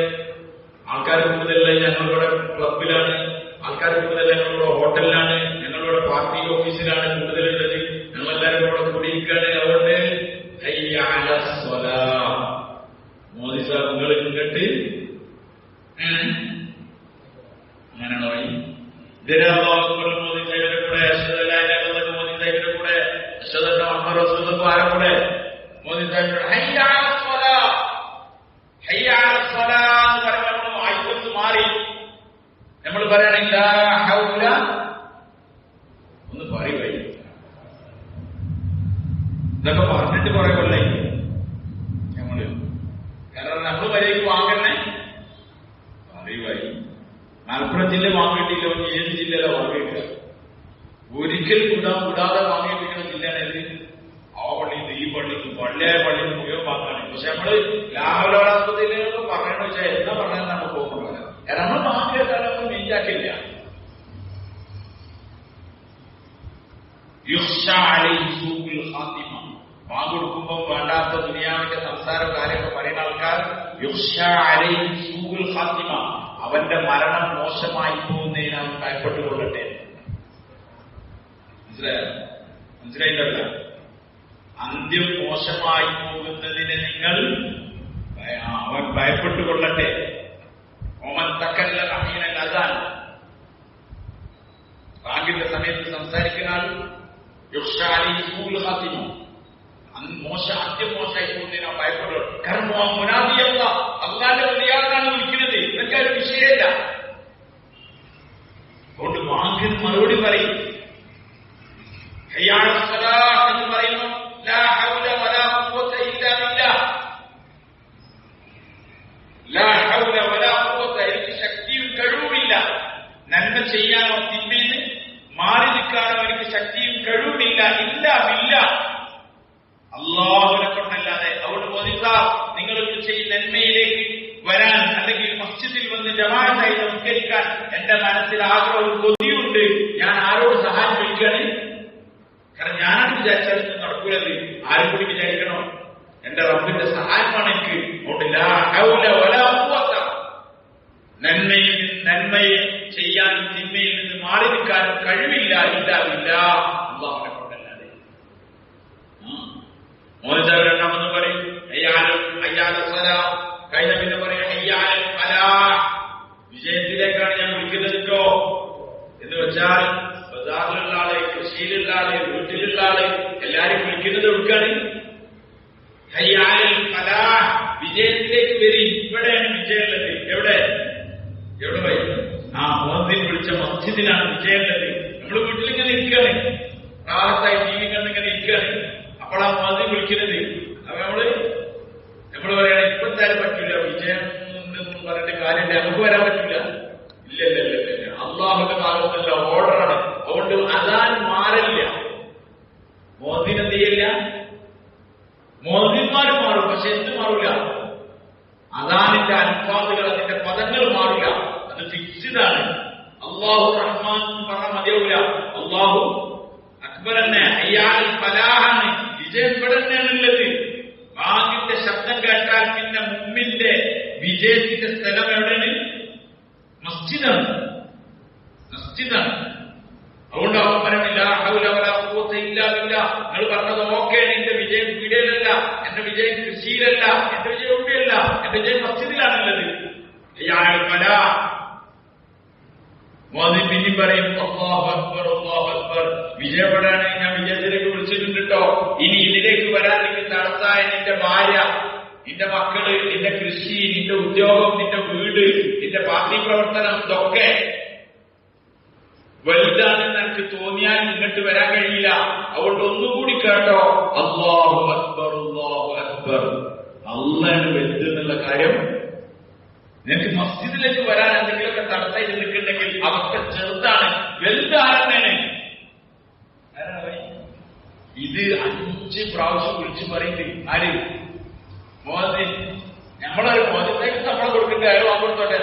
ആൾക്കാർ കൂടുതലുള്ള ഞങ്ങളുടെ ക്ലബിലാണ്, ആൾക്കാർ കൂടുതൽ ഞങ്ങളുടെ ഹോട്ടലിലാണ്, ഞങ്ങളുടെ പാർട്ടി ഓഫീസിലാണ് കൂടുതലുള്ളത്. ഞങ്ങളെല്ലാവരും കൂടെ കൂടിയിരിക്കുകയാണ്. അതുകൊണ്ട് ഹയ്യ അല സ്വലാഹ്. മോദി സാർ നിങ്ങൾ ഇങ്ങോട്ട് അങ്ങനെയാണോ വഴി? ഇതിനെ മോദി സാഹിബിന്റെ കൂടെ അശ്ഹദു അല്ലാ ഇലാഹ ഇല്ലല്ലാഹ് മോദി സാഹിബിന്റെ കൂടെ അശ്ഹദു അന്ന മുഹമ്മദ് റസൂലുള്ളാഹ് ആരെ കൂടെ? മോദി സാഹിബിന്റെ ഹയ്യ അല സ്വലാഹ്. ഹയ്യ അല സ്വലാഹ് എന്ന് പറയുമ്പോൾ ആയിരത്ത് മാറി. നമ്മൾ പറയണെങ്കിൽ ലാ ഹൗല ഒന്ന് പറയുക. ഇതൊക്കെ പറഞ്ഞിട്ട് കുറെ കൊല്ലായി നമ്മള്. കാരണം നമ്മൾ വരേക്ക് വാങ്ങണേ അറിയുവായി. മലപ്പുറം ജില്ല വാങ്ങിയിട്ടില്ല, ഏത് ജില്ലയിലെ വാങ്ങിയിട്ടില്ല. ഒരിക്കലും വിടാതെ വാങ്ങിയിട്ടിരിക്കുന്ന ജില്ലയാണ് ആ പള്ളിയിൽ ഈ പള്ളിക്ക് പള്ളിയായ പള്ളിയിൽ മുഴുവൻ വാങ്ങാണ്. പക്ഷെ നമ്മള് ലാഭലോടാസ്പത്രിയിലൊക്കെ പറയണ വെച്ചാൽ എന്താ പറഞ്ഞാൽ നമ്മൾ പോകുന്നത്. കാരണം നമ്മൾ വാങ്ങിയിട്ടാൽ നമ്മൾ നെയ്യാക്കില്ല. വാങ്ങ് കൊടുക്കുമ്പോൾ വേണ്ടാത്ത ദുനിയാവിന്റെ സംസാരം കാര്യമൊക്കെ പറയുന്ന ആൾക്കാർ അവന്റെ മരണം മോശമായി പോകുന്നതിന് അവൻ ഭയപ്പെട്ടുകൊള്ളട്ടെ. മനസ്സിലായിട്ടല്ല, അന്ത്യം മോശമായി പോകുന്നതിന് നിങ്ങൾ അവൻ ഭയപ്പെട്ടുകൊള്ളട്ടെ. ഓമൻ തക്കല്ല അമീനൻ അതാൻ. ബാങ്കിന്റെ സമയത്ത് സംസാരിക്കുന്ന ആൾ അന്ത്യം മോശമായി പോകുന്നതിന് അവൻ ഭയപ്പെടുക. കാരണം മുനാദിയല്ല അള്ളാന്റെ മുതിയാളാണ് വിളിക്കുന്നത്. ഇതൊക്കെ ഒരു വിഷയമല്ല. അതുകൊണ്ട് വാങ്ങിന് മറുപടി പറയും. എന്ന് പറയുന്നു ലാ ഹൗല വലാ ഖുവത ഇല്ലാ ബില്ലാഹ്. ലാ ഹൗല വലാ ഖുവത, എനിക്ക് ശക്തിയും കഴിവുമില്ല. നന്മ ചെയ്യാനോ തിന്മേന്ന് മാറി നിൽക്കാനോ എനിക്ക് ശക്തിയും കഴിവുമില്ല. ഇല്ല ബില്ലാഹ്, അള്ളാഹുവിനെ കൊണ്ടല്ലാതെ. അതുകൊണ്ട് മോദി സാർ നിങ്ങൾ ചെയ്യുന്ന നന്മയിലേക്ക് വരാൻ, അല്ലെങ്കിൽ മസ്ജിദിൽ വന്ന് ജമാഅത്തായി നമസ്കരിക്കാൻ എന്റെ മനസ്സിൽ ആഗ്രഹവും കൊതിയുണ്ട്. ഞാൻ ആരോട് സഹായം ചോദിക്കാണ്? കാരണം ഞാനാണ് വിചാരിച്ചാൽ നടക്കൂലത്. ആരും കൂടി വിചാരിക്കണോ? എന്റെ റബ്ബിന്റെ സഹായമാണ് എനിക്ക്. അതുകൊണ്ട് ലാ ഹൗല വലാ ഖുവത, നന്മയെ ചെയ്യാനും തിന്മയിൽ നിന്ന് മാറി നിൽക്കാനും കഴിവില്ല. ഇല്ല അള്ളാഹുവിനെ കൊണ്ടല്ലാതെ. മോദി സാഹിബ് രണ്ടാമത് പറയും ഹയ്യാല സ്വലാഹ്. കഴിഞ്ഞ പിന്നെ പറയും ഹയ്യാല ഫലാഹ്. വിജയത്തിലേക്കാണ് ഞാൻ വിളിക്കുന്നത് കേട്ടോ. എന്ന് വെച്ചാൽ ബസാറിലുള്ള ആള്, കൃഷിയിലുള്ള ആള്, വീട്ടിലുള്ള ആള് എല്ലാരും വിളിക്കുന്നത് എവിടെയാണ്? ഹയ്യാല ഫലാഹ്, വിജയത്തിലേക്ക് വരും. ഇവിടെയാണ് വിജയമുള്ളത്. എവിടെ പോയി? മോദി വിളിച്ച മസ്ജിദിലാണ് വിജയമുള്ളത്. നമ്മൾ വീട്ടിലിങ്ങനെ ഇരിക്കുകയാണ്, പ്രാഹത്തായി ടിവി കണ്ടിങ്ങനെ ഇരിക്കുകയാണ്. അപ്പോഴാ മോദി വിളിക്കുന്നത്. അപ്പൊ നമ്മൾ പറയണ ഇപ്പൊ എന്തായാലും പറ്റില്ല, വിജയം എന്നും പറഞ്ഞിട്ട് കാര്യമില്ല, നമുക്ക് വരാൻ പറ്റില്ല. ഇല്ല, അള്ളാഹുവിന്റെ ഭാഗത്തുള്ള ഓർഡറാണ്. അതുകൊണ്ട് അതാൻ മാറില്ല. അൽഫാദുകൾ, അതിന്റെ പദങ്ങൾ മാറില്ല. അത് ഫിക്സ്ഡാണ്. അല്ലാഹു റഹ്മാൻ പറഞ്ഞാൽ മതിയാവില്ല. അല്ലാഹു അക്ബർ തന്നെ, അയ്യാൽ ഫലാഹാണ്, വിജയം ഇവിടെ തന്നെയാണുള്ളത്. ബാങ്കിന്റെ ശബ്ദം കേട്ടാൽ പിന്നെ മുമ്പിന്റെ വിജയത്തിന്റെ സ്ഥലം എവിടെയാണ്? മസ്ജിദാണ്. മസ്ജിദാണ്. അതുകൊണ്ട് അവൻ പറയുന്നില്ല നിങ്ങൾ പറഞ്ഞത് ഓക്കെയാണ്, എന്റെ വിജയം വീടിലല്ല, എന്റെ വിജയം കൃഷിയിലല്ല, എന്റെ വിജയം എവിടെയല്ല, എന്റെ വിജയം മസ്ജിദിലാണുള്ളത്. മോദി പിന്നെയും പറയും അല്ലാഹു അക്ബർ, അല്ലാഹു അക്ബർ. വിജയപ്പെടാണ് ഞാൻ വിജയത്തിലേക്ക് വിളിച്ചിട്ടുണ്ട് കേട്ടോ. ഇനി ഇതിലേക്ക് വരാൻ നിങ്ങൾ തടസ്സായ നിന്റെ ഭാര്യ, നിന്റെ മക്കള്, നിന്റെ കൃഷി, നിന്റെ ഉദ്യോഗം, നിന്റെ വീട്, നിന്റെ പാർട്ടി പ്രവർത്തനം, ഇതൊക്കെ വലുതാണെന്ന് എനിക്ക് തോന്നിയാൽ ഇങ്ങോട്ട് വരാൻ കഴിയില്ല. അതുകൊണ്ട് ഒന്നുകൂടി കേട്ടോ, അല്ലാഹു അക്ബർ, അല്ലാഹു അക്ബർ. അള്ളാണ് വലുത് എന്നുള്ള കാര്യം. നിനക്ക് മസ്ജിദിലേക്ക് വരാൻ എന്തെങ്കിലുമൊക്കെ തടസ്സമായിട്ട് നിൽക്കുന്നുണ്ടെങ്കിൽ അവർക്ക് ചെറുതാണ്, വലുതാണെന്നാണ്. ഇത് 5 പ്രാവശ്യം വിളിച്ചു പറയുന്നത് ആര്? മോദി. നമ്മളൊരു മോദിത്തേക്ക് നമ്മളെ കൊടുക്കേണ്ട അയാൾ വാങ്ങുകൊടുത്തോട്ടെ,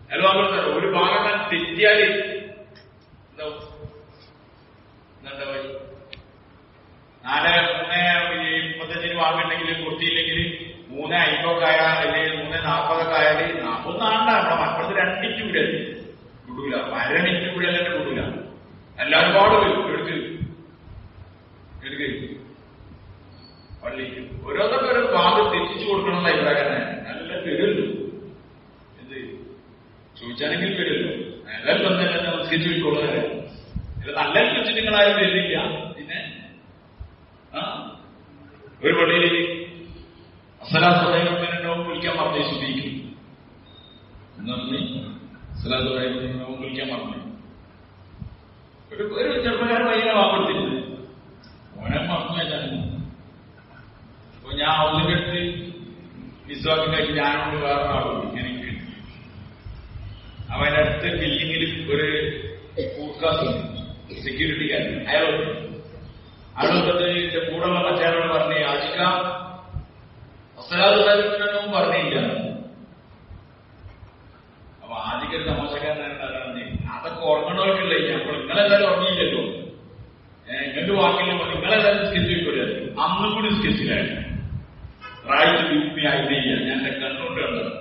അയാൾ വാങ്ങുകൊടുത്തോ. ഒരു ഭാഗം തെറ്റിയാല് എന്താവും? 3:35 വാങ്ങിയിട്ടുണ്ടെങ്കിൽ കൊടുത്തില്ലെങ്കിൽ 3:50 അല്ലെങ്കിൽ 3:40 ആയാല് 40 ആണ്ട. നമ്മളെ മക്കളത് 2 മിനിറ്റ് വിടല് വിടൂല, 1/2 മിനിറ്റ് വിടലെന്നെ വിടൂല. എല്ലാവരും പാട് എടുക്ക് എടുക്ക് പള്ളിക്ക് ഓരോന്നൊക്കെ ഒരു ഭാഗം തെറ്റിച്ചു കൊടുക്കണമെന്ന അഭിപ്രായം. നല്ല വരുമല്ലോ, എന്ത് ചോദിച്ചാണെങ്കിൽ വരുമല്ലോ. എല്ലാവരും വന്നല്ല നമസ്കരിച്ച് വിളിക്കൊള്ളുന്നവരെ. നല്ല ചോദിച്ചിട്ട് നിങ്ങളാരും വരുന്നില്ല. പിന്നെ ഒരു പള്ളിയിൽ അസലാത്തുണ്ടാവും വിളിക്കാൻ പറഞ്ഞു, സുബീക്ക് അസലാത്തുണ്ടാവും വിളിക്കാൻ പറഞ്ഞു. ഒരു ചെറുപ്പക്കാരൻ പയ്യനെ വാങ്ങെടുത്തിരുന്നത് ഓനെ മറന്നു വെച്ചാൽ. അപ്പൊ ഞാൻ അവന്റെ അടുത്ത് വിശ്വാസമായിട്ട് ഞാനോട് വേറെ ആളുണ്ട് ഇങ്ങനെ. അവന്റെ അടുത്ത് ബിൽഡിങ്ങിൽ ഒരു കൂർക്കാസുണ്ട്, സെക്യൂരിറ്റിക്കാരൻ. അയാളൊക്കെ എന്റെ കൂടെയുള്ള മറ്റേയാളോട് പറഞ്ഞേ ആശിക്കാം അസലാത്തുണ്ടാവും പറഞ്ഞില്ല. അപ്പൊ ആദ്യം തമാശക്കാരനാണ്. അതൊക്കെ ഓർമ്മണവർക്കില്ല. അപ്പോൾ നിങ്ങളെല്ലാവരും ഉറങ്ങിയില്ലല്ലോ, ഇങ്ങോട്ട് വാക്കില്ല, നിങ്ങളെല്ലാവരും സ്കെച്ച് വയ്ക്കൂല. അന്നും കൂടി സ്കെച്ചിലായിരുന്നു. റായിട്ട് യുക്തിയായില്ല. ഞാൻ എന്റെ കണ്ണുകൊണ്ട് കണ്ടത്.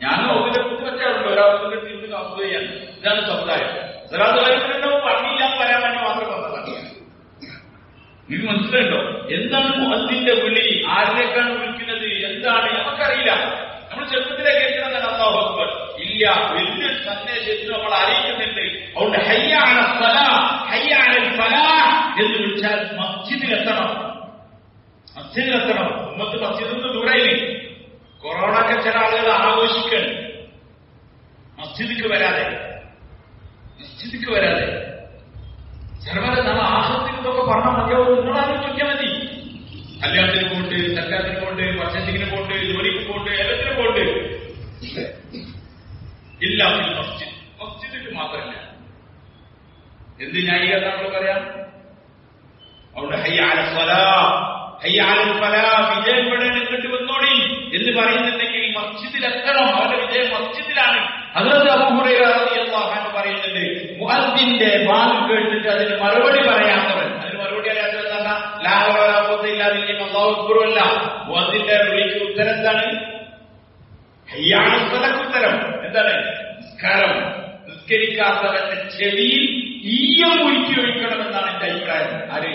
ഞാൻ ഒന്നിനെ കുറിച്ച് പറ്റാറുണ്ട്, ഒരാളെ തീർന്ന് കമ്പ് ചെയ്യാൻ. ഇതാണ് സമുദായം. സലാത്തുണ്ടാവും പറഞ്ഞില്ല എന്ന് പറയാൻ വേണ്ടി മാത്രം വന്നതാണ്. നിങ്ങൾക്ക് മനസ്സിലായിട്ടോ എന്താണ് മുഅദ്ദിന്റെ വിളി? ആരിലേക്കാണ് വിളിക്കുന്നത്? എന്താണ് നമുക്കറിയില്ല. നമ്മൾ ചെറുപ്പത്തിലെ കേൾക്കുന്നത് അല്ലാഹു അക്ബർ ഇല്ല, വലിയൊരു സന്ദേശത്തിന് നമ്മൾ അറിയിക്കുന്നുണ്ട്. അതുകൊണ്ട് ഹയ്യ അല സ്വലാഹ്, ഹയ്യ അലൽ ഫലാഹ് എന്ന് വിളിച്ചാൽ മസ്ജിദിലെത്തണം. മസ്ജിദിലെത്തണം. ഉമ്മത്ത് മസ്ജിദിൽ നിന്ന് ദൂരയില്ലേ. കൊറോണയൊക്കെ ചില ആളുകൾ ആഘോഷിക്കണം മസ്ജിദിക്ക് വരാതെ. മസ്ജിദിക്ക് വരാതെ സർവ്വത നാളെ ആഹ്ലത്തിനൊക്കെ പറഞ്ഞാൽ മതിയാവും. നിങ്ങളാരും ചോദിക്കാൻ മതി. കല്യാണത്തിന് പോണ്ട്, സർക്കാരത്തിന് പോണ്ട്, പർച്ചേസിങ്ങിന് പോണ്ട്, ജോലിക്ക് പോണ്ട്, എല്ലാത്തിനും പോണ്ട്. ഇല്ല മസ്ജിദ്. മസ്ജിദിക്ക് മാത്രമല്ല. എന്ത് ന്യായീകരണം നമ്മൾ പറയാം? അതുകൊണ്ട് ഹയ്യ അല സ്വലാഹ്, ഹയ്യ അലൽ ഫലാഹ്, വിജയം ഇവിടെ ഇങ്ങോട്ട് വന്നോടി എന്ന് പറയുന്നുണ്ടെങ്കിൽ മസ്ജിദിലെത്തണം. അവന്റെ വിജയം മസ്ജിദിലാണ്. ഹദ്റത്ത് അബൂ ഹുറൈറ റളിയല്ലാഹു അൻഹു പറയുന്നുണ്ട്, മുഅദ്ദിന്റെ വാക്ക് കേട്ടിട്ട് അതിന് മറുപടി പറയാത്തവൻ, അതിന് മറുപടി അറിയാത്തവൻ എന്താ? ലാ ഹൗല വലാ ഖുവത ഇല്ലാ ബില്ലാഹി അല്ലാഹു അക്ബർ അല്ല. മുഅദ്ദിന്റെ വിളിക്ക് ഉത്തരം എന്താണ്? ഹയ്യ അലൽ ഫലാഹ്. ഉത്തരം എന്താണ്? നിസ്കാരം. നിസ്കരിക്കാത്തവന്റെ ചെവിയിൽ ഈയം ഊറ്റി ഒഴിക്കണമെന്നാണ് എന്റെ അഭിപ്രായം. ആര്?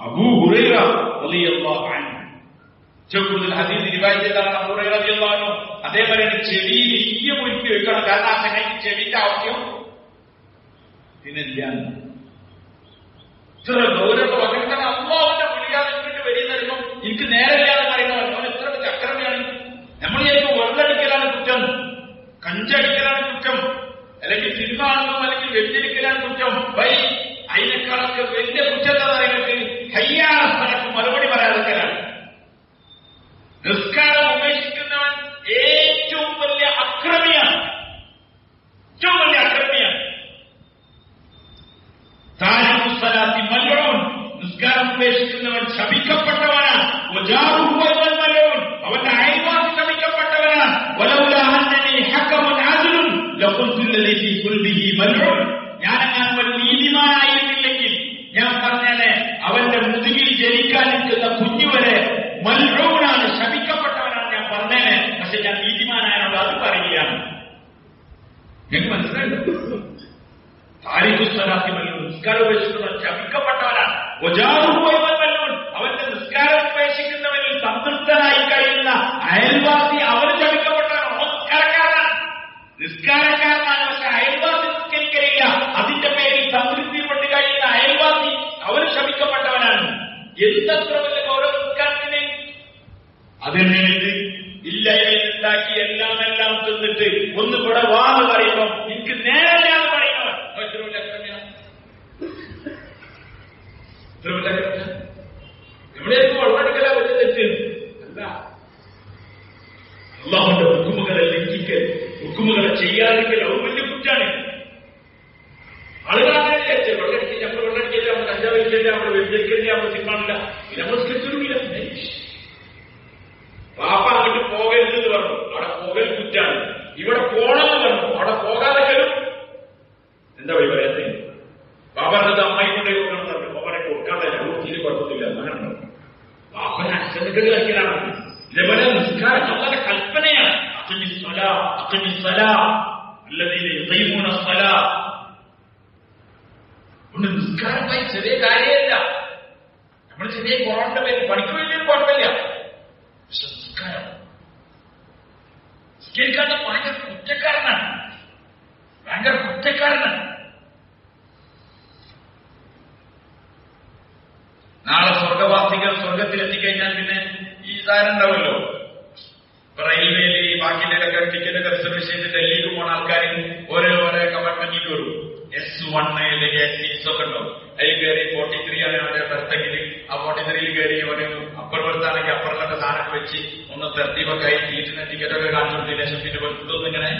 അബൂ ഹുറൈറ റളിയല്ലാഹു അൻഹു. കൂടുതൽ ഹദീസ് റിവായത്ത് ചെയ്താണ് അബൂ ഹുറൈറ റളിയല്ലാഹു അൻഹു. അതേപോലെ ചെവിയിൽ ഈയം ഊറ്റി വെക്കണം. കാരണം ആ സമയത്ത് ചെവിന്റെ ആവശ്യം പിന്നില്ല. ഇത്ര ഗൗരവ വകർക്കാൻ അള്ളാഹുവിന്റെ വിളിയാതെ ഇങ്ങോട്ട് വരികയായിരുന്നു. എനിക്ക് നേരെല്ലാതെ പറയുന്നവൻ അവൻ എത്ര അക്രമിയാണ്. നമ്മൾ ഏറ്റവും വെള്ളടിക്കലാണ് കുറ്റം, കഞ്ചടിക്കലാണ് കുറ്റം, അല്ലെങ്കിൽ സിനിമ ആണെന്നും അല്ലെങ്കിൽ വ്യക്തിരിക്കലാണ് കുറ്റം. അതിനേക്കാളൊക്കെ വലിയ കുറ്റത്തെ നിങ്ങൾക്ക് ഹയ്യാനക്ക് മറുപടി പറയാതെക്കലാണ്. നിസ്കാരം ഉപേക്ഷിക്കുന്നവൻ ഏറ്റവും വലിയ അക്രമിയാണ്. ഏറ്റവും വലിയ അക്രമിയാണ്. താരിഖുസ്സലാത്തി മൽഊൻ. നിസ്കാരം ഉപേക്ഷിക്കുന്നവൻ ശപിക്കപ്പെട്ടവനാണ്. അവന്റെ അയൽവാസി ശപിക്കപ്പെട്ടവനാണ്. ഞാനെങ്ങാനും ഒരു നീതിമാനായിരുന്നില്ലെങ്കിൽ ഞാൻ പറഞ്ഞേനെ അവന്റെ മുതുകിൽ ജനിക്കാൻ നിൽക്കുന്ന കുഞ്ഞുവരെ മൽഊനാണ്, ശപിക്കപ്പെട്ടവനാണ് ഞാൻ പറഞ്ഞേനെ. പക്ഷെ ഞാൻ നീതിമാനായതുകൊണ്ട് അത് പറയുകയാണ്. എനിക്ക് മനസ്സിലായില്ല. താരിഖുസ്സലാത്തി മല്ലൂൻ, നിസ്കാരം ഉപേക്ഷിക്കുന്നവൻ ശപിക്കപ്പെട്ടവനാണ്. അവന്റെ നിസ്കാരം ഉപേക്ഷിക്കുന്നവനിൽ സംതൃപ്തനായി കഴിയുന്ന അയൽവാസി അവന് ശപിക്കപ്പെട്ടവനാണ്. നിസ്കാരക്കാരനാണ്, പക്ഷെ അയൽവാസി നിസ്കരിക്കലില്ല. അതിന്റെ പേരിൽ സംതൃപ്തിപ്പെട്ട് കഴിയുന്ന അയൽവാസി അവന് ശപിക്കപ്പെട്ടവനാണ്. എന്തത്ര വലിയ ഗൗരവ നിസ്കാരത്തിന് അതിനെഴുതി ഇല്ല ഉണ്ടാക്കി എല്ലാം തിന്നിട്ട് ഒന്ന് ഇവിടെ വാന്ന് പറയുമ്പോ എനിക്ക് നേരെയാണ് പറയുന്നവൻ എവിടെയൊക്കെ വളരെടുക്കല വലിയ തെറ്റ് അല്ല. അള്ളാഹുന്റെ ഹുക്കുമുകളെ ലംഘിക്കൽ, ഹുക്കുമുകളെ ചെയ്യാതിരിക്കൽ അത് വലിയ കുറ്റാണ്. ആളുകളാണ് വെള്ളടിക്കില്ല, നമ്മൾ വെള്ളടിക്കില്ല, നമ്മൾ കഞ്ചാവ് വലിക്കില്ല, നമ്മൾ വ്യഭിചരിക്കില്ല, നമ്മൾ സിനിമയില്ല, നമ്മൾ സ്കെച്ചില്ല. പാപ്പ അങ്ങോട്ട് പോകരുത് എന്ന് പറഞ്ഞു, അവിടെ പോകൽ കുറ്റാണ്. ഇവിടെ പോണമെന്ന് പറഞ്ഞു, അവിടെ പോകാതെ കലും എന്താ വഴി പറയാത്ത പാപ്പനത് അമ്മായി കൊണ്ടേ കൊടുക്കണം പറഞ്ഞു. പാപ്പനെ കൊടുക്കാതെ തീരെ കുഴപ്പമില്ല. അങ്ങനെ പാപ്പനെ അച്ഛനക്കെട്ട് കളിക്കലാണ്. ഇതേപോലെ നിസ്കാരം വളരെ കൽപ്പനയാണ്. കൊണ്ട് നിസ്കാരമായി ചെറിയ കാര്യമല്ല. നമ്മൾ ചെറിയ കുറവിന്റെ പേര് പണിക്ക് വേണ്ടിയൊരു കുഴപ്പമില്ല. പക്ഷെ നിസ്കാരം നിസ്കരിക്കാത്ത ഭയങ്കര കുറ്റക്കാരനാണ്, ഭയങ്കര കുറ്റക്കാരനാണ്. നാളെ സ്വർഗവാസികൾ സ്വർഗത്തിലെത്തിക്കഴിഞ്ഞാൽ പിന്നെ ഈ സാധനം ഉണ്ടാവുമല്ലോ. ഇപ്പൊ റെയിൽവേയിൽ ഈ ബാക്കിയിലൊക്കെ ടിക്കറ്റൊക്കെ റിസർവ് ചെയ്ത് ഡൽഹിക്ക് പോണ ആൾക്കാർ ഓരോ കമ്പാർട്ട്മെന്റിൽ കയറും. S1 അല്ലെങ്കിൽ S6 ഒക്കെ ഉണ്ടാവും. അതിൽ കയറി 43 ആണ് അവരുടെ ബർത്തെങ്കിൽ ആ 43 കയറി ഒരു അപ്പർ ബർത്താണെങ്കിൽ അപ്പറിലൊക്കെ സാധനമൊക്കെ വെച്ച് ഒന്ന് തെർത്തീവൊക്കെ ആയി സീറ്റിന് ടിക്കറ്റൊക്കെ കാണിച്ചു കൊടുത്തതിന് ശേഷം പിന്നെ വെറുതൊന്നും ഇങ്ങനെ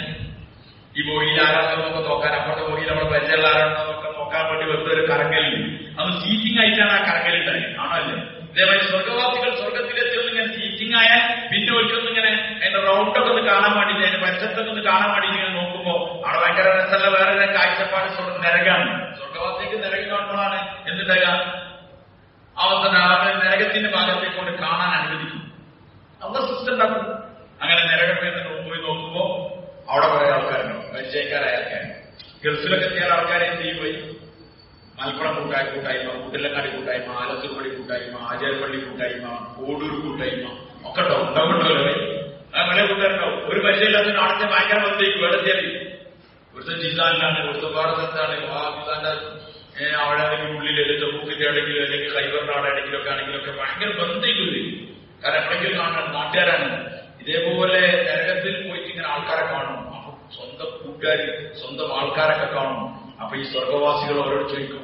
ഈ ബോഗിയിൽ ആരാണെന്നൊക്കെ നോക്കാൻ, അപ്പുറത്തെ ബോഗിയിൽ നമ്മുടെ പരിചയമുള്ള ആരാണെന്നൊക്കെ നോക്കാൻ വേണ്ടി വെറുതെ ഒരു കറങ്ങലുണ്ട്. അത് സീറ്റിംഗ് ആയിട്ടാണ് ആ കറങ്ങലുണ്ടായി, ആണോ അല്ലേ? ഇതേപോലെ സ്വർഗവാസികൾ സ്വർഗത്തിലെത്തിയൊന്നും ഇങ്ങനെ സീറ്റിംഗ് ആയാൽ പിന്നെ ഒരിക്കലും ഇങ്ങനെ അതിന്റെ റൗണ്ടൊക്കെ ഒന്ന് കാണാൻ വേണ്ടിയിട്ട്, അതിന്റെ പരിസരത്തൊക്കെ ഒന്ന് കാണാൻ വേണ്ടിയിട്ട് ഇങ്ങനെ നോക്കുമ്പോ അവിടെ ഭയങ്കര രസമുള്ള വേറെ കാഴ്ചപ്പാട് നരകാണ്. സ്വർഗവാസിക്ക് നരകം കാണുമ്പോഴാണ് എന്തുണ്ടാകുക, അവസാനം നരകത്തിന്റെ ഭാഗത്തേക്ക് കൊണ്ട് കാണാൻ അനുവദിക്കും. അവിടെ സിസ്റ്റം ഉണ്ടാക്കും. അങ്ങനെ നരകം പോയി നോക്കുമ്പോ അവിടെ കുറെ ആൾക്കാരുണ്ടാവും, പരിചയക്കാരായ ആൾക്കാർ. ഗൾഫിലൊക്കെ എത്തിയ ആൾക്കാരെ എന്ത് ചെയ്യും? പോയി മലപ്പുറം കൂട്ടായ്മ, കൂട്ടിലങ്ങാടി കൂട്ടായ്മ, ആലത്തൂർപള്ളി കൂട്ടായ്മ, ആചാരപ്പള്ളി കൂട്ടായ്മ, കോടൂർ കൂട്ടായ്മ ഒക്കെ ഉണ്ടാവുമല്ലോ. ആ പല കൂട്ടുകാരുണ്ടാവും. ഒരു പരിചയമില്ലാത്ത നാളത്തെ ഭയങ്കര ബന്ധേക്ക് വേടത്തിയാൽ ഇവിടുത്തെ ജില്ലാനിലാണ്, ഇവിടുത്തെ ഭാരതത്താണ്, ആ ജില്ലാന്റെ അവിടെ അല്ലെങ്കിൽ ഉള്ളിൽ ജമ്മൂക്കിന്റെ ആണെങ്കിലും അല്ലെങ്കിൽ ഖൈബറിന്റെ അവിടെ ആണെങ്കിലൊക്കെ ഭയങ്കര ബന്ധേക്കില്ല. കാരണം എപ്പോഴെങ്കിലും കാണാൻ നാട്ടുകാരാണ്. ഇതേപോലെ നരകത്തിൽ പോയിട്ട് ഇങ്ങനെ ആൾക്കാരെ കാണും. അപ്പൊ സ്വന്തം കൂട്ടുകാർ, സ്വന്തം ആൾക്കാരൊക്കെ കാണും. അപ്പൊ ഈ സ്വർഗവാസികൾ അവരോട് ചോദിക്കും,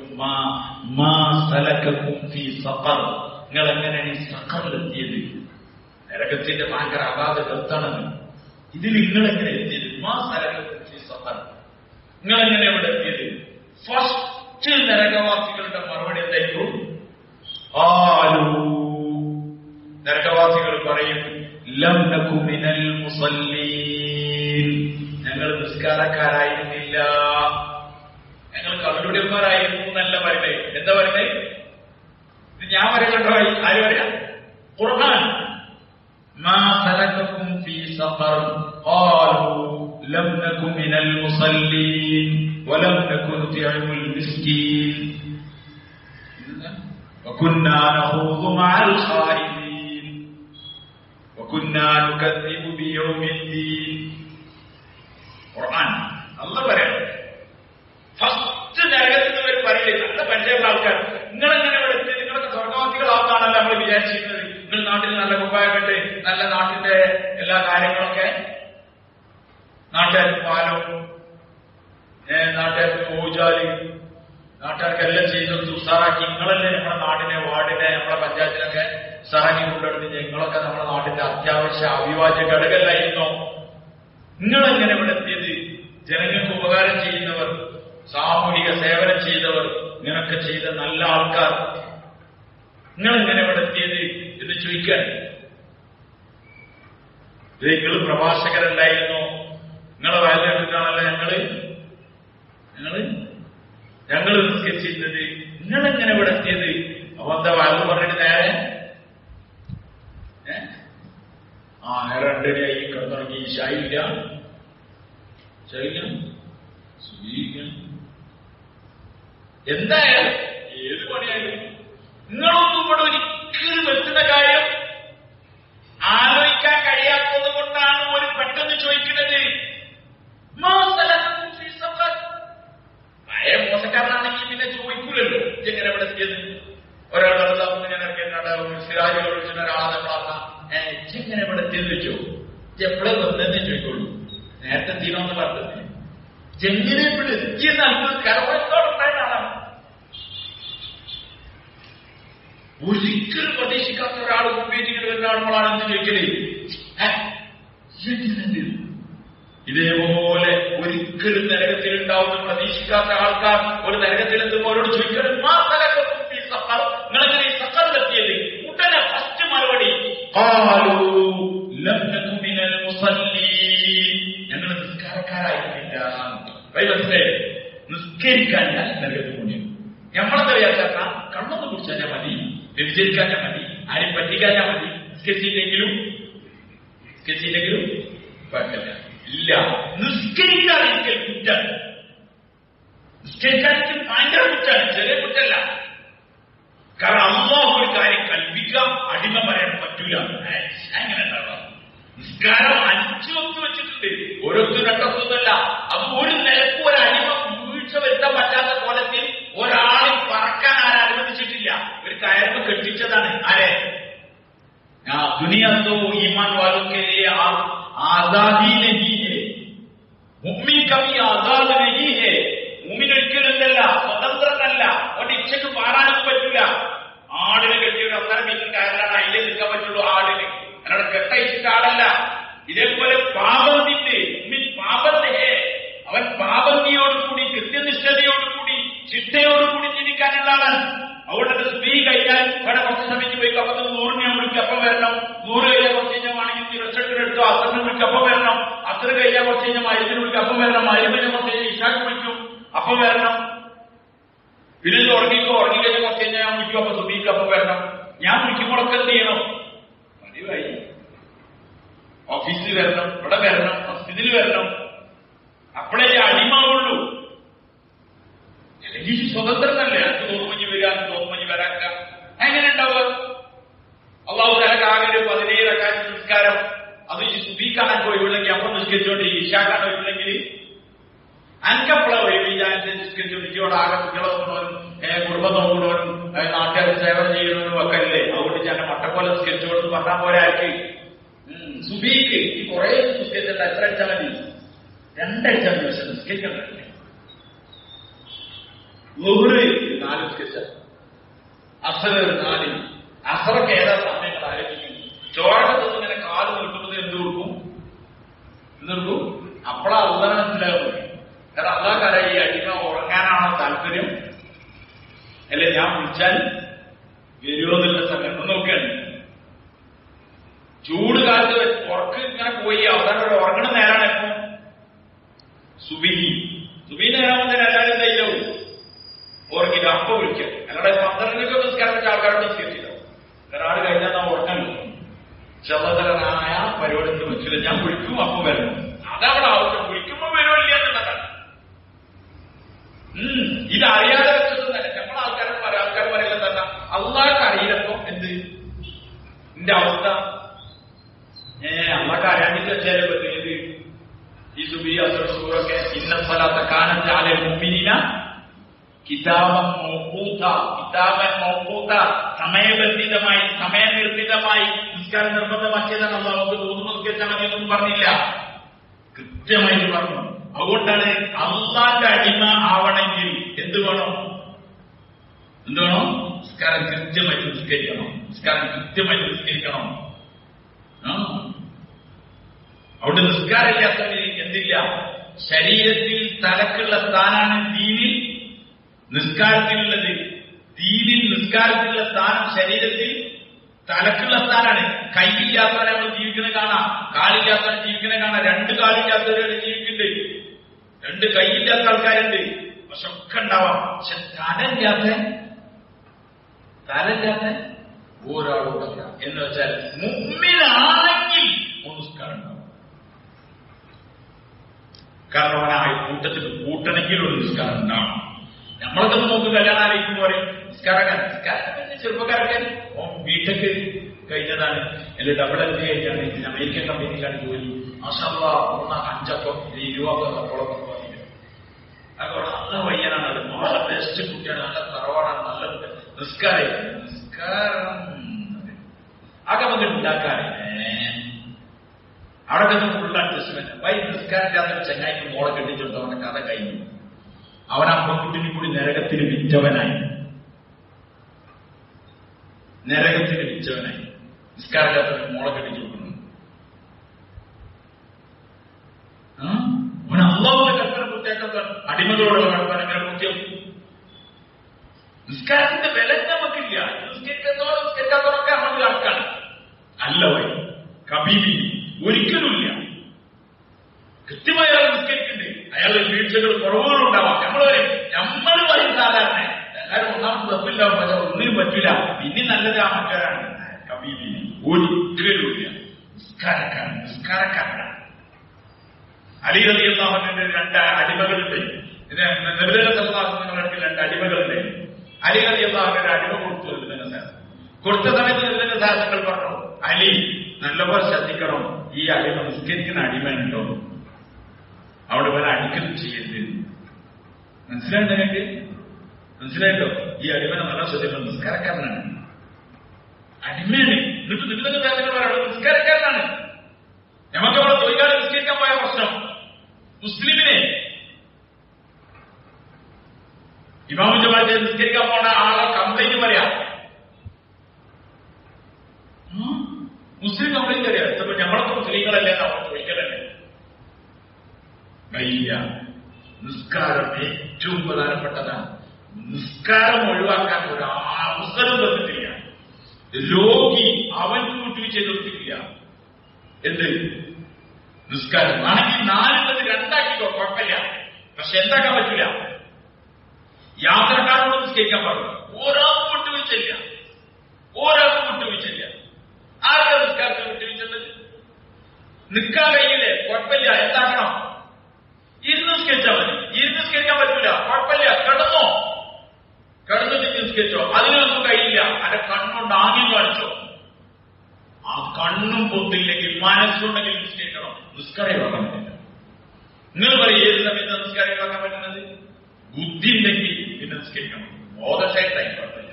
നിങ്ങൾ എങ്ങനെയാണ് ഈ സഖറിലെത്തിയത്? നരകത്തിന്റെ ഭയങ്കര അഗാധ കത്താണെന്ന്. ഇതിൽ നിങ്ങളെങ്ങനെ എത്തിയത്? നിങ്ങളെങ്ങനെ ഇവിടെ എത്തിയത്? ഫസ്റ്റ് നരകവാസികളുടെ മറുപടി എന്തായിരിക്കും? നരകവാസികൾ പറയും, ലം നകു മിനൽ മുസല്ലീൻ, ഞങ്ങൾ നിസ്കാരക്കാരായിരുന്നില്ല, ഞങ്ങൾ കള്ളുടിയന്മാരായിരുന്നു എന്നല്ല പറയുന്നത്. എന്താ പറയുന്നത്? ഇത് ഞാൻ പറയണ്ടോ? ആര് പറയാ? ഖുർആൻ. മാ സലകകും ഫീ സഖർ ഖാലൂ ലം നകു മിനൽ മുസല്ലീൻ വലം നകു നുതിഉൽ മിസ്കീൻ വകുന്നാ നഖൂദു മഅൽ ഖായിദീൻ വകുന്നാ നുകദ്ദിബു ബിയൗമിദ്ദീൻ. ഖുർആൻ അല്ലാഹ് പറയാം. ഫസ്റ്റ് നരകത്തിൽ നിന്ന് വരെ പറയില്ല. നല്ല പരിചയമുള്ള ആൾക്കാർ, നിങ്ങളെങ്ങനെ ഇവിടെ എത്തി? നിങ്ങളൊക്കെ സ്വർഗവാസികളാവുന്നതാണല്ലോ നമ്മൾ വിചാരിച്ചിരുന്നത്. നിങ്ങൾ നാട്ടിൽ നല്ല കുപ്പായപ്പെട്ട് നല്ല നാട്ടിന്റെ എല്ലാ കാര്യങ്ങളൊക്കെ, നാട്ടുകാർക്ക് പാലവും നാട്ടുകാർക്ക് ഊജാലി, നാട്ടുകാർക്കെല്ലാം ചെയ്ത് ഉസാറാക്കി നിങ്ങളല്ലേ നമ്മുടെ നാടിനെ, വാർഡിനെ, നമ്മുടെ പഞ്ചായത്തിനൊക്കെ ഉസാറാക്കി കൊണ്ടുവരുന്നത്. നിങ്ങളൊക്കെ നമ്മുടെ നാട്ടിന്റെ അത്യാവശ്യ അവിഭാജ്യ ഘടകമല്ലായിരുന്നോ? നിങ്ങളെങ്ങനെ ഇവിടെ എത്തിയത്? ജനങ്ങൾക്ക് ഉപകാരം ചെയ്യുന്നവർ, സാമൂഹിക സേവനം ചെയ്തവർ, ഇങ്ങനൊക്കെ ചെയ്ത നല്ല ആൾക്കാർ, നിങ്ങളെങ്ങനെ ഇവിടെ എത്തിയത്? എന്ന് ചോദിക്കാൻ. നിങ്ങൾ പ്രഭാഷകരുണ്ടായിരുന്നു, നിങ്ങളെ വയലിട്ടാണല്ലോ ഞങ്ങള് നിസ്കരിച്ചിരുന്നത്, നിങ്ങളെങ്ങനെ ഇവിടെ എത്തിയത്? അപ്പൊ എന്താ വയല് പറഞ്ഞിട്ട് നേരെ 2:30 കിടന്നുറങ്ങി. ഷായില്ല എന്തായാലും ഏത് പണിയായാലും നിങ്ങളൊന്നും ഇവിടെ ഒരിക്കലും എത്തുന്ന കാര്യം ആലോചിക്കാൻ കഴിയാത്തത് കൊണ്ടാണ് ഒരു പെട്ടെന്ന് ചോദിക്കുന്നത്. ഭയ മോശക്കാരനാണെങ്കിൽ പിന്നെ ചോദിക്കൂലല്ലോ എങ്ങനെ ഇവിടെ എത്തിയത്. ഒരാൾ സിറാജുകൾ വിളിച്ചിട്ട് ഒരാളെ നമ്മളാക്കാം, എങ്ങനെ ഇവിടെ എത്തിയെന്ന് വെച്ചോ, എപ്പോഴേ വന്നതെന്ന് ചോദിക്കുള്ളൂ. നേരത്തെ തീരോന്ന് പറഞ്ഞത് ചെങ്ങനെ ഇവിടെ എത്തിയെന്ന് അത്ഭുതം കരവത്തോടുണ്ടായ ആളാണ്. ഒരിക്കലും പ്രതീക്ഷിക്കാത്ത ഒരാൾ ഉപയോഗിച്ചിട്ട് വരുന്ന ആളുകളാണെന്ന് ചോദിക്കലേ. ഇതേപോലെ ഒരിക്കലും നരകത്തിൽ ഉണ്ടാവുന്ന പ്രതീക്ഷിക്കാത്ത ആൾക്കാർ ഒരു നരകത്തിലെത്തുമ്പോൾ അവരോട് ചോദിക്കണം, നിങ്ങളെങ്ങനെ ഈ സക്കറിലെത്തിയത്? ഉടനെ ഫസ്റ്റ് മറുപടി ഞങ്ങൾ നിസ്കാരക്കാരായിരുന്നില്ല. മനസ്സിലായി? നിസ്കരിക്കാൻ ഞാൻ നരകത്തിൽ കൊണ്ടിരുന്നു. നമ്മളെന്താ വിചാരിച്ചാൽ കണ്ണൊന്ന് കുടിച്ചാൽ മതി, വ്യഭിചരിക്കാൻ മതി, ആരും പറ്റിക്കാൻ മതി, നിസ്കരിച്ചില്ലെങ്കിലും കുഴപ്പമില്ല. ഇല്ല, നിസ്കരിക്കാതിരിക്കൽ കുറ്റാണ്. നിസ്കരിക്കാതിരിക്കൽ ഭയങ്കര കുറ്റാണ്, ചെറിയ കുറ്റല്ല. കാരണം അല്ലാഹു ഒരു കാര്യം കൽപ്പിക്കാം, അടിമ പറയാൻ പറ്റൂല. അങ്ങനെ ഉണ്ടാവാം. നിസ്കാരം 5 വക്ത് വെച്ചിട്ടുണ്ട്, ഓരോരുത്തരും 2 വക്തൊന്നുമല്ല. അത് ഒരു നിലക്കും ഒരു അടിമ വീഴ്ച വരുത്താൻ പറ്റാത്ത കോലത്തിൽ ഒരാളിൽ പറക്കാൻ ആരും അനുവദിച്ചിട്ടില്ല. ഒരു കയറുമ്പ് കെട്ടിച്ചതാണ്. ആരെ? ദുനിയാത്തോ ഈമാൻ വാലോക്കെ ആസാദി നഹീ ഹേ, മുഅ്മിൻ കഭി ആസാദ് നഹീ ഹേ. മുഅ്മിൻ ഒരിക്കലല്ല, സ്വതന്ത്രനല്ല. അവന്റെ ഇച്ഛക്ക് പാറാനൊന്നും പറ്റൂല. ആടിനെ കെട്ടിയ ഒരു 1.5 മീറ്റർ കയറാണ്, അതിലേ നിൽക്കാൻ പറ്റുള്ളൂ ആടിന്. അല്ലാതെ കെട്ടയച്ചിട്ട് ആടല്ല. ഇതേപോലെ പാപത്തിന്റെ മുമ്പിൽ പാപത്തെ അവൻ പാപത്തിയോടുകൂടി കൃത്യനിഷ്ഠതയോടുകൂടി ചിട്ടയോടുകൂടി ജീവിക്കാനുള്ളതാണ്. അതുകൊണ്ട് സ്ത്രീ കഴിഞ്ഞാൽ ഇവിടെ കുറച്ച് സമയത്ത് പോയി കപ്പത്ത് 100 ഞാൻ വിളിക്കും, അപ്പം വരണം. 100 കഴിഞ്ഞാൽ കുറച്ച് കഴിഞ്ഞാൽ റെസ്റ്റെടുത്തോ 10 വിളിക്കും, അപ്പം വരണം. 10 കഴിഞ്ഞാൽ കുറച്ച് കഴിഞ്ഞാൽ 10 വിളിക്കും, അപ്പം വരണം. 10 കുറച്ച് കഴിഞ്ഞാൽ ഇഷാക്ക് വിളിക്കും, അപ്പം വരണം. പിന്നെ ഉറങ്ങിക്കഴിഞ്ഞാൽ കുറച്ച് കഴിഞ്ഞാൽ ഞാൻ വിളിക്കും, അപ്പൊ സുബീക്ക് അപ്പം വരണം. ഞാൻ വിളിക്കുമ്പോഴൊക്കെ എന്ത് ചെയ്യണം? പതിവായി ഓഫീസിൽ വരണം, ഇവിടെ വരണം, മസ്ജിദിൽ വരണം. അപ്പോഴേ അടിമാവുള്ളൂ. അല്ലെങ്കിൽ സ്വതന്ത്രനല്ലേ? അത് തോന്നുമഞ്ഞ് വരിക, തോന്നുമഞ്ഞ് വരാക്ക. എങ്ങനെ ഉണ്ടാവുക? അള്ളാഹു തലക്കാകെ 17 റക്അത്ത് നിസ്കാരം, അത് സുബീക്കാണ് പോയില്ലെങ്കിൽ അപ്പം നിസ്കരിച്ചോണ്ട് ഇശാക്കാണ് പോയില്ലെങ്കിൽ അനക്കപ്പള ഒഴിവില്ലാതെ നിസ്കരിച്ചോണ്ട് ആകെ കുട്ടികളെ നോക്കുന്നവരും കുടുംബം നോക്കുന്നവരും നാട്ടുകാർ സേവനം ചെയ്യുന്നവരും ഒക്കെ അല്ലേ. അതുകൊണ്ട് ഞാൻ മട്ടക്കോല നിസ്കരിച്ചോട് പറഞ്ഞാൽ പോരാക്കി. സുബീക്ക് ഈ കുറെ നിസ്കരിച്ചിട്ട് എത്ര അടിച്ചാൽ മതി? 2 അടിച്ചാൽ മതി. പക്ഷെ നിസ്കരിക്കാൻ പറ്റില്ല. 4 നിസ്കരിച്ച, അസർ 4. അസറൊക്കെ ഏതാ സമയങ്ങൾ ആലോചിക്കും. ചോറൊക്കെ ഇങ്ങനെ കാല് നിൽക്കുന്നത് എന്ത് കൊടുക്കും? അപ്പോഴാ അള്ളാഹ് മനസ്സിലാകും. കാരണം അള്ളാഹ്ക്കറിയാം ഈ അടിമ ഉറങ്ങാനാണോ താല്പര്യം, അല്ലെ ഞാൻ വിളിച്ചാൽ വരുമോ എന്നുള്ള സമയം നോക്കുകയാണ്. ചൂട് കാലത്ത് ഉറക്ക് ഇങ്ങനെ പോയി അവസാനം ഒരു ഉറങ്ങണ നേരാണ് എപ്പോ? സുബി നേരാകുമ്പോൾ തന്നെ എല്ലാവരും തയ്യാവും ഉറങ്ങിട്ട് അപ്പൊ വിളിക്കാം. അല്ലാതെ 12 നിസ്കാരം വെച്ച ആൾക്കാരോട് നിസ്കരിച്ചില്ല. ഒരാൾ കഴിഞ്ഞാൽ നാം ഉറങ്ങല്ലോ. ചെറുതരായ പരിപാടി വെച്ചില്ല. ഞാൻ വിളിക്കും അപ്പൊ വരണം. അതവിടെ ആവശ്യം. വിളിക്കുമ്പോ വരുമില്ല എന്നുള്ളതാണ്. ഇതറിയാതെ വെച്ചതൊന്നല്ല. നമ്മളെ ആൾക്കാർ പറയുന്നത് തന്നെ അള്ളാഹ്ക്ക് അറിയില്ലപ്പോ എന്ത് എന്റെ അവസ്ഥ. അള്ളാഹ്ക്ക് അറിയാണ്ടിട്ട് വെച്ചാലേ പറ്റിയത് ഈ സുബി അസർ സൂറൊക്കെ ഇന്ന സ്വലാത്ത കാനത്ത് അലൽ മുഅ്മിനീന കിതാബൻ മൗഖൂത, സമയബന്ധിതമായി സമയനിർമ്മിതമായി നിസ്കാരം നിർബന്ധമാക്കിയതാണ്. അള്ളാഹു തോന്നുന്നു നിസ്കരിച്ചാൽ മതി എന്നൊന്നും പറഞ്ഞില്ല, കൃത്യമായിട്ട് പറഞ്ഞു. അതുകൊണ്ടാണ് അള്ളാന്റെ അടിമ ആവണമെങ്കിൽ എന്ത് വേണം? നിസ്കാരം കൃത്യമായിട്ട് നിസ്കരിക്കണം. അവിടെ നിസ്കാരമില്ലാത്തവന് എന്തില്ല? ശരീരത്തിൽ തലക്കുള്ള സ്ഥാനാണ് ദീനിൽ നിസ്കാരത്തിലുള്ളത്. ദീനിൽ നിസ്കാരത്തിലുള്ള സ്ഥാനം ശരീരത്തിൽ തലക്കുള്ള സ്ഥാനാണ്. കൈയില്ലാത്തവരെ നമ്മൾ ജീവിക്കുന്നത് കാണാം, കാലില്ലാത്തവരെ ജീവിക്കുന്നത് കാണാം. 2 കാലില്ലാത്തവരെ ജീവിക്കുന്നുണ്ട്, 2 കൈയില്ലാത്ത ആൾക്കാരുണ്ട്. പക്ഷെ ഒക്കെ ഉണ്ടാവാം. പക്ഷെ തലയില്ലാത്ത ഒരാളും ഉണ്ടാവില്ല. എന്ന് വെച്ചാൽ മുഅ്മിനാണെങ്കിൽ നിസ്കാരം ഉണ്ടാവും. കാരണം അവനായി കൂട്ടത്തിൽ കൂട്ടണമെങ്കിൽ ഒരു നിസ്കാരം ഉണ്ടാവണം. നമ്മളൊക്കെ നോക്ക് കല്യാണം ആലോചിക്കുമ്പോൾ പറയും നിസ്കാരം ചെറുപ്പക്കാരൊക്കെ ബിടെക് കഴിഞ്ഞതാണ്, അല്ലെങ്കിൽ ഡബിൾ MBA കഴിഞ്ഞാണ്, ഇതിന് അമേരിക്കൻ കമ്പനിയിലാണ് ജോലി. മാഷാഅല്ലാഹ് 5 20 അതുകൊണ്ട് നല്ല പയ്യനാണ്, അത് വളരെ ബെസ്റ്റ് കുട്ടിയാണ്, നല്ല തറവാടാണ്, നല്ല നിസ്കാരം അതൊക്കെ നമുക്ക് ഉണ്ടാക്കാറേ. അവിടെ ഫുൾ അഡ്ജസ്റ്റ്മെന്റ്. നിസ്കാരമില്ലാത്തൊരു ചെങ്ങായിക്ക് മോളെ കെട്ടിച്ചെടുത്തവന്റെ കഥ കഴിഞ്ഞു. അവൻ ആ പെൺകുട്ടിനെ കൂടി നരകത്തിന് വിറ്റവനായി. നിസ്കാരമില്ലാത്തവന് മോളെ കെട്ടിച്ചു കൊടുക്കുന്നു. അവൻ അള്ളാഹുവിന്റെ കൽപ്പന പൂർത്തിയാക്കാത്ത അടിമകളോടുള്ള കൽപ്പന പൂർത്തിയാക്കും. നിസ്കാരത്തിന്റെ വില നമുക്കില്ല. നിസ്കരിക്കാത്തവരൊക്കെ നമുക്ക് കണക്കാണ്. അല്ല വഴി കബീബി ഒരിക്കലുമില്ല. കൃത്യമായ ആൾ നിസ്കരിക്കുന്നുണ്ട്, അയാളുടെ വീഴ്ചകൾ കുറവുകളുണ്ടാവാം. നമ്മൾ പറയും സാധാരണ എല്ലാവരും ഒന്നാമത് തപ്പില്ലാവും, പക്ഷെ ഒന്നിനും പറ്റില്ല, പിന്നെ നല്ലതാ മറ്റൊരാണ്. കബീബി ഒരിക്കലുമില്ല. നിസ്കാരക്കാരനാണ്. അലി റളിയല്ലാഹു അൻഹുവിന്റെ 2 അടിമകളുണ്ട്. നബിയുടെ സല്ലല്ലാഹു 2 അടിമകളുണ്ട്. അലി റളിയല്ലാഹു അൻഹു ഒരു അടിമ കൊടുത്ത സമയത്ത് നബിയുടെ സാഹചര്യങ്ങൾ പറഞ്ഞു, അലി നല്ലപോലെ ശ്രദ്ധിക്കണം, ഈ അടിമ നിസ്കരിക്കുന്ന അടിമയുണ്ടോ, അവിടെ വരെ അടിക്കുന്നു ചെയ്യരുത്. മനസ്സിലായിട്ടോ? ഈ അടിമനെ നല്ല ശ്രദ്ധിക്കണം, നിസ്കാരക്കാരനാണ്, അടിമയാണ്. എന്നിട്ട് നബിയുടെ സാഹചര്യങ്ങൾ പറയുന്നത് നിസ്കാരക്കാരനാണ്. നമുക്കവിടെ തൊഴിലാളി നിസ്കരിക്കാൻ പോയ പ്രശ്നം, മുസ്ലിമിനെ ഇമാം ജമാഅത്ത് നിസ്കരിക്കാൻ പോണ ആളെ കംപ്ലൈന്റ് പറയാം. മുസ്ലിം കംപ്ലൈന്റ് അറിയാം. ചിലപ്പോൾ നമ്മളൊക്കെ മുസ്ലിങ്ങളല്ലേ, നമ്മൾ ചോദിക്കലല്ലേ. വയ്യ. നിസ്കാരം ഏറ്റവും പ്രധാനപ്പെട്ടതാണ്. നിസ്കാരം ഒഴിവാക്കാൻ ഒരു അവസരം തന്നിട്ടില്ല. രോഗി അവൻക്ക് വിട്ടുവീഴ്ച ചെയ്തിട്ടില്ല. എന്ത് നിസ്കാരം ആണെങ്കിൽ 4-2 ആക്കിക്കോ, കുഴപ്പമില്ല. പക്ഷെ എന്താക്കാൻ പറ്റില്ല, യാത്രക്കാരോട് നിസ്കരിക്കാൻ പാടില്ല. ഒരാൾക്കും വിട്ടുവീഴ്ചയില്ല. ആർക്കാ നിസ്കാരത്തിൽ വിട്ടുവീഴ്ചത്? നിൽക്കാൻ കഴിയില്ലേ, കുഴപ്പമില്ല. എന്താക്കണം, ഇരുന്ന് നിസ്കരിച്ചാൽ മതി. ഇരുന്ന് നിസ്കരിക്കാൻ പറ്റില്ല, കുഴപ്പമില്ല, കിടന്നിട്ട് നിസ്കരിച്ചോ. അതിനൊന്നും കഴിയില്ല, അന്റെ കണ്ണുകൊണ്ട് ആദ്യം കാണിച്ചോ. ആ കണ്ണും പൊത്തില്ലെങ്കിൽ മനസ്സുണ്ടെങ്കിൽ നിസ്കരിക്കണം. നിസ്കാരം വെക്കാൻ പറ്റില്ല. നിങ്ങൾ പറയും ഏത് സമയത്ത് നിസ്കാരം വെക്കാൻ പറ്റുന്നത്? ബുദ്ധി ഉണ്ടെങ്കിൽ പിന്നെ നിസ്കരിക്കണം. ബോധശായിട്ടായി കുഴപ്പമില്ല.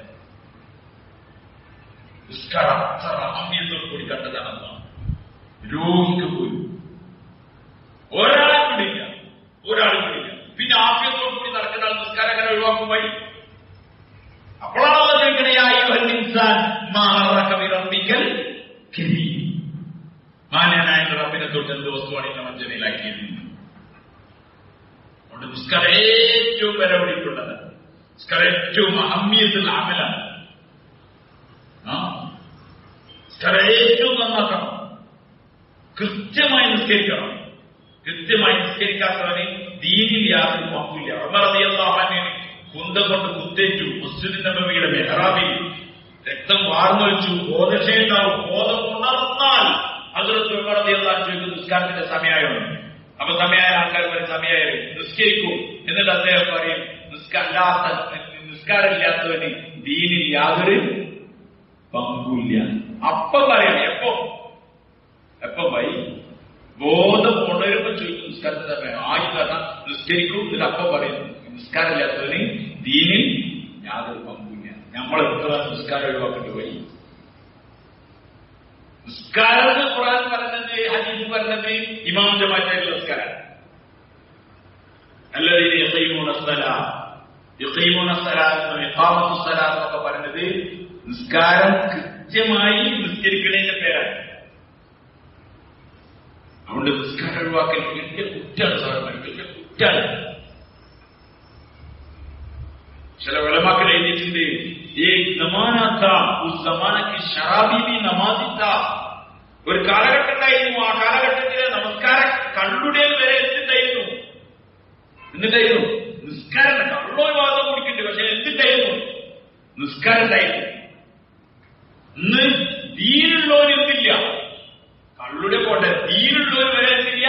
നിസ്കാരം അത്ര അഹമ്യത്തോട് കൂടി കണ്ടതാണെന്നാണ്. രോഗിക്ക് പോലും ഒരാളെ വിടില്ല. പിന്നെ ആഫിയത്തോടു കൂടി നടക്കുന്ന നിസ്കാരം അങ്ങനെ ഒഴിവാക്കും വഴി. അപ്പോഴാണ് മാന്യനായ റബ്ബിനെ തൊട്ട് എന്ത് വസ്തുവാണ് വഞ്ചനയിലാക്കിയിരുന്നു. അതുകൊണ്ട് നിസ്കാരം ഏറ്റവും വിലപിടിപ്പുള്ളത്, നിസ്കാരം ഏറ്റവും അഹമ്യത്തുള്ള അമലാണ്. നിസ്കാരം ഏറ്റവും നന്നാക്കണം, കൃത്യമായി നിസ്കരിക്കണം. കൃത്യമായി നിസ്കരിക്കാത്തവന് ദീനിൽ യാതൊരു പങ്കില്ല. ഉമർ റളിയല്ലാഹു അൻഹു കുന്തം കൊണ്ട് കുത്തേറ്റു. മസ്ജിദ് നബവിയുടെ മെഹ്റാബിൽ രക്തം വാർന്നൊലിച്ചു. ബോധക്ഷയുണ്ടാവും. ബോധം ഉണർന്നാൽ ഹദ്റത്ത് ഉമർ റളിയല്ലാഹു അൻഹു ചോദിക്കും, നിസ്കാരത്തിന്റെ സമയമായോ? അപ്പൊ സമയമായ ആൾക്കാർ പറയും സമയമായി, നിസ്കരിക്കും. എന്നിട്ട് അദ്ദേഹം പറയും, നിസ്കാരമില്ലാത്തവന് ദീനിൽ യാതൊരു പങ്കുമില്ല. അപ്പം പറയാം, എപ്പം പോയി ബോധം ഉണരുമ്പോൾ ചോദിക്കും നിസ്കാരത്തിന്റെ സമയം ആയി കാരണം നിസ്കരിക്കും. ഇതിൽ അപ്പം പറയുന്നു നിസ്കാരമില്ലാത്തവന് ദീനിൽ യാതൊരു പങ്കുമില്ല. നമ്മളെത്ര നിസ്കാരം ഒഴിവാക്കേണ്ടി പോയി. നിസ്കാരം ഖുർആൻ പറഞ്ഞത്, ഹദീസ് പറഞ്ഞത് ഇമാം ജമാഅത്തായിട്ടുള്ള നിസ്കാരം. അല്ലദീന യഖീമൂന അസ്സലാത്ത് എന്നൊക്കെ പറഞ്ഞത് നിസ്കാരം കൃത്യമായി നിസ്കരിക്കണേന്റെ പേരാണ്. അതുകൊണ്ട് നിസ്കാരം ഒഴിവാക്കൽ വലിയ കുറ്റാണ്. സാധാരണ വലിയ കുറ്റാണ്. ചില ഉലമാക്കൾ എഴുതിയിട്ടുണ്ട്, ഒരു കാലഘട്ടം ഉണ്ടായിരുന്നു. ആ കാലഘട്ടത്തിലെ നമസ്കാരം കള്ളുടേൽ വരെ എന്തുണ്ടായിരുന്നു? നിസ്കാരം. കള്ളോ വാദം കുടിക്കുന്നുണ്ട്, പക്ഷെ എന്തുണ്ടായിരുന്നു? നിസ്കാരം ഉണ്ടായിരുന്നു. ഇന്ന് ദീനുള്ളവരെന്തില്ല, കള്ളുടെ പോട്ടെ, ദീനുള്ളവർ വരെ എന്തില്ല,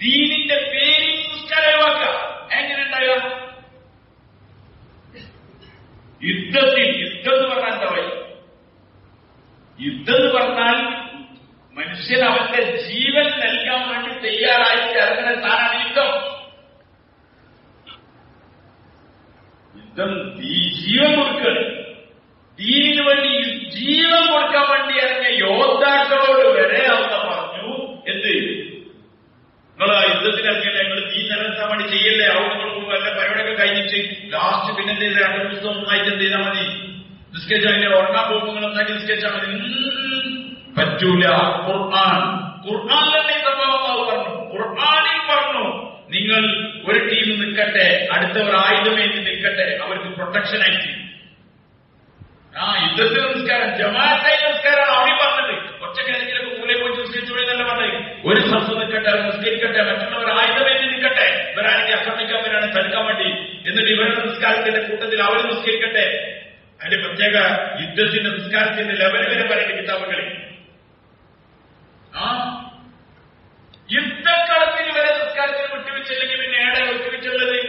ദീനിന്റെ പേരിൽ നിസ്കാരം ഒഴിവാക്കുക. എങ്ങനെ ഉണ്ടാകുക? യുദ്ധം എന്ന് പറഞ്ഞാൽ എന്താ പറയുക? യുദ്ധം എന്ന് പറഞ്ഞാൽ മനുഷ്യൻ അവന്റെ ജീവൻ നൽകാൻ വേണ്ടി തയ്യാറായിട്ട് ഇറങ്ങുന്ന സാധനമാണ് യുദ്ധം. ജീവൻ കൊടുക്കുകയാണ്. ദീനിന് വേണ്ടി ജീവൻ കൊടുക്കാൻ വേണ്ടി ഇറങ്ങിയ യോദ്ധാക്കളോട് വരെ അവ പറഞ്ഞു, എന്ത് നിങ്ങൾ ആ യുദ്ധത്തിന് ഇറങ്ങിയല്ലേ, നിങ്ങൾ ദീൻ നിലനിർത്താൻ വേണ്ടി ചെയ്യല്ലേ, അവിടെ നിങ്ങൾ എല്ലാ പരിപാടിയൊക്കെ കഴിഞ്ഞിട്ട് ലാസ്റ്റ് പിന്നെ എന്ത് ചെയ്താൽ 2 ദിവസം ഒന്നായിട്ട് എന്ത് ചെയ്താൽ മതി, നിസ്കരിച്ചാൽ അതിന്റെ ഉറങ്ങാൻ പോകുമ്പോൾ നിങ്ങൾ ഒന്നാക്കി നിസ്കരിച്ചാൽ മതി. പറ്റൂല. ഖുർആനിലെ സംഭവം പറഞ്ഞു. ഖുർആനിൽ പറഞ്ഞു, നിങ്ങൾ ഒരു ടീം നിൽക്കട്ടെ, അടുത്തവർ ആയുധമേറ്റി നിൽക്കട്ടെ, അവർക്ക് പ്രൊട്ടക്ഷൻ ആയിട്ട്. യുദ്ധത്തിൽ നിസ്കാരം, ജമാഅത്തായി നിസ്കാരമാണ് അവിടെ പറഞ്ഞത്. ഒറ്റക്കിടക്കിലൊക്കെ മൂലയെ പോയി നിസ്കരിച്ചോളെന്നല്ല പറഞ്ഞത്. ഒരു സ്ഥലത്ത് നിൽക്കട്ടെ, അവർ നിസ്കരിക്കട്ടെ, മറ്റുള്ളവർ ആയുധമേറ്റി നിൽക്കട്ടെ, ഇവരാണെങ്കിൽ ആക്രമിക്കാൻ വരാണ്, തടുക്കാൻ വേണ്ടി. എന്നിട്ട് ഇവരുടെ നിസ്കാരത്തിന്റെ കൂട്ടത്തിൽ അവർ നിസ്കരിക്കട്ടെ. അതിന്റെ പ്രത്യേക യുദ്ധത്തിന്റെ നിസ്കാരത്തിന്റെ ലെവൽ വരെ പറയുന്ന കിതാബുകളിൽ യുദ്ധക്കളത്തിൽ വരെ നിസ്കാരത്തിന് വിട്ടുവെച്ചില്ലെങ്കിൽ പിന്നെ ഏടെ വിട്ടുവെച്ചുള്ളത്?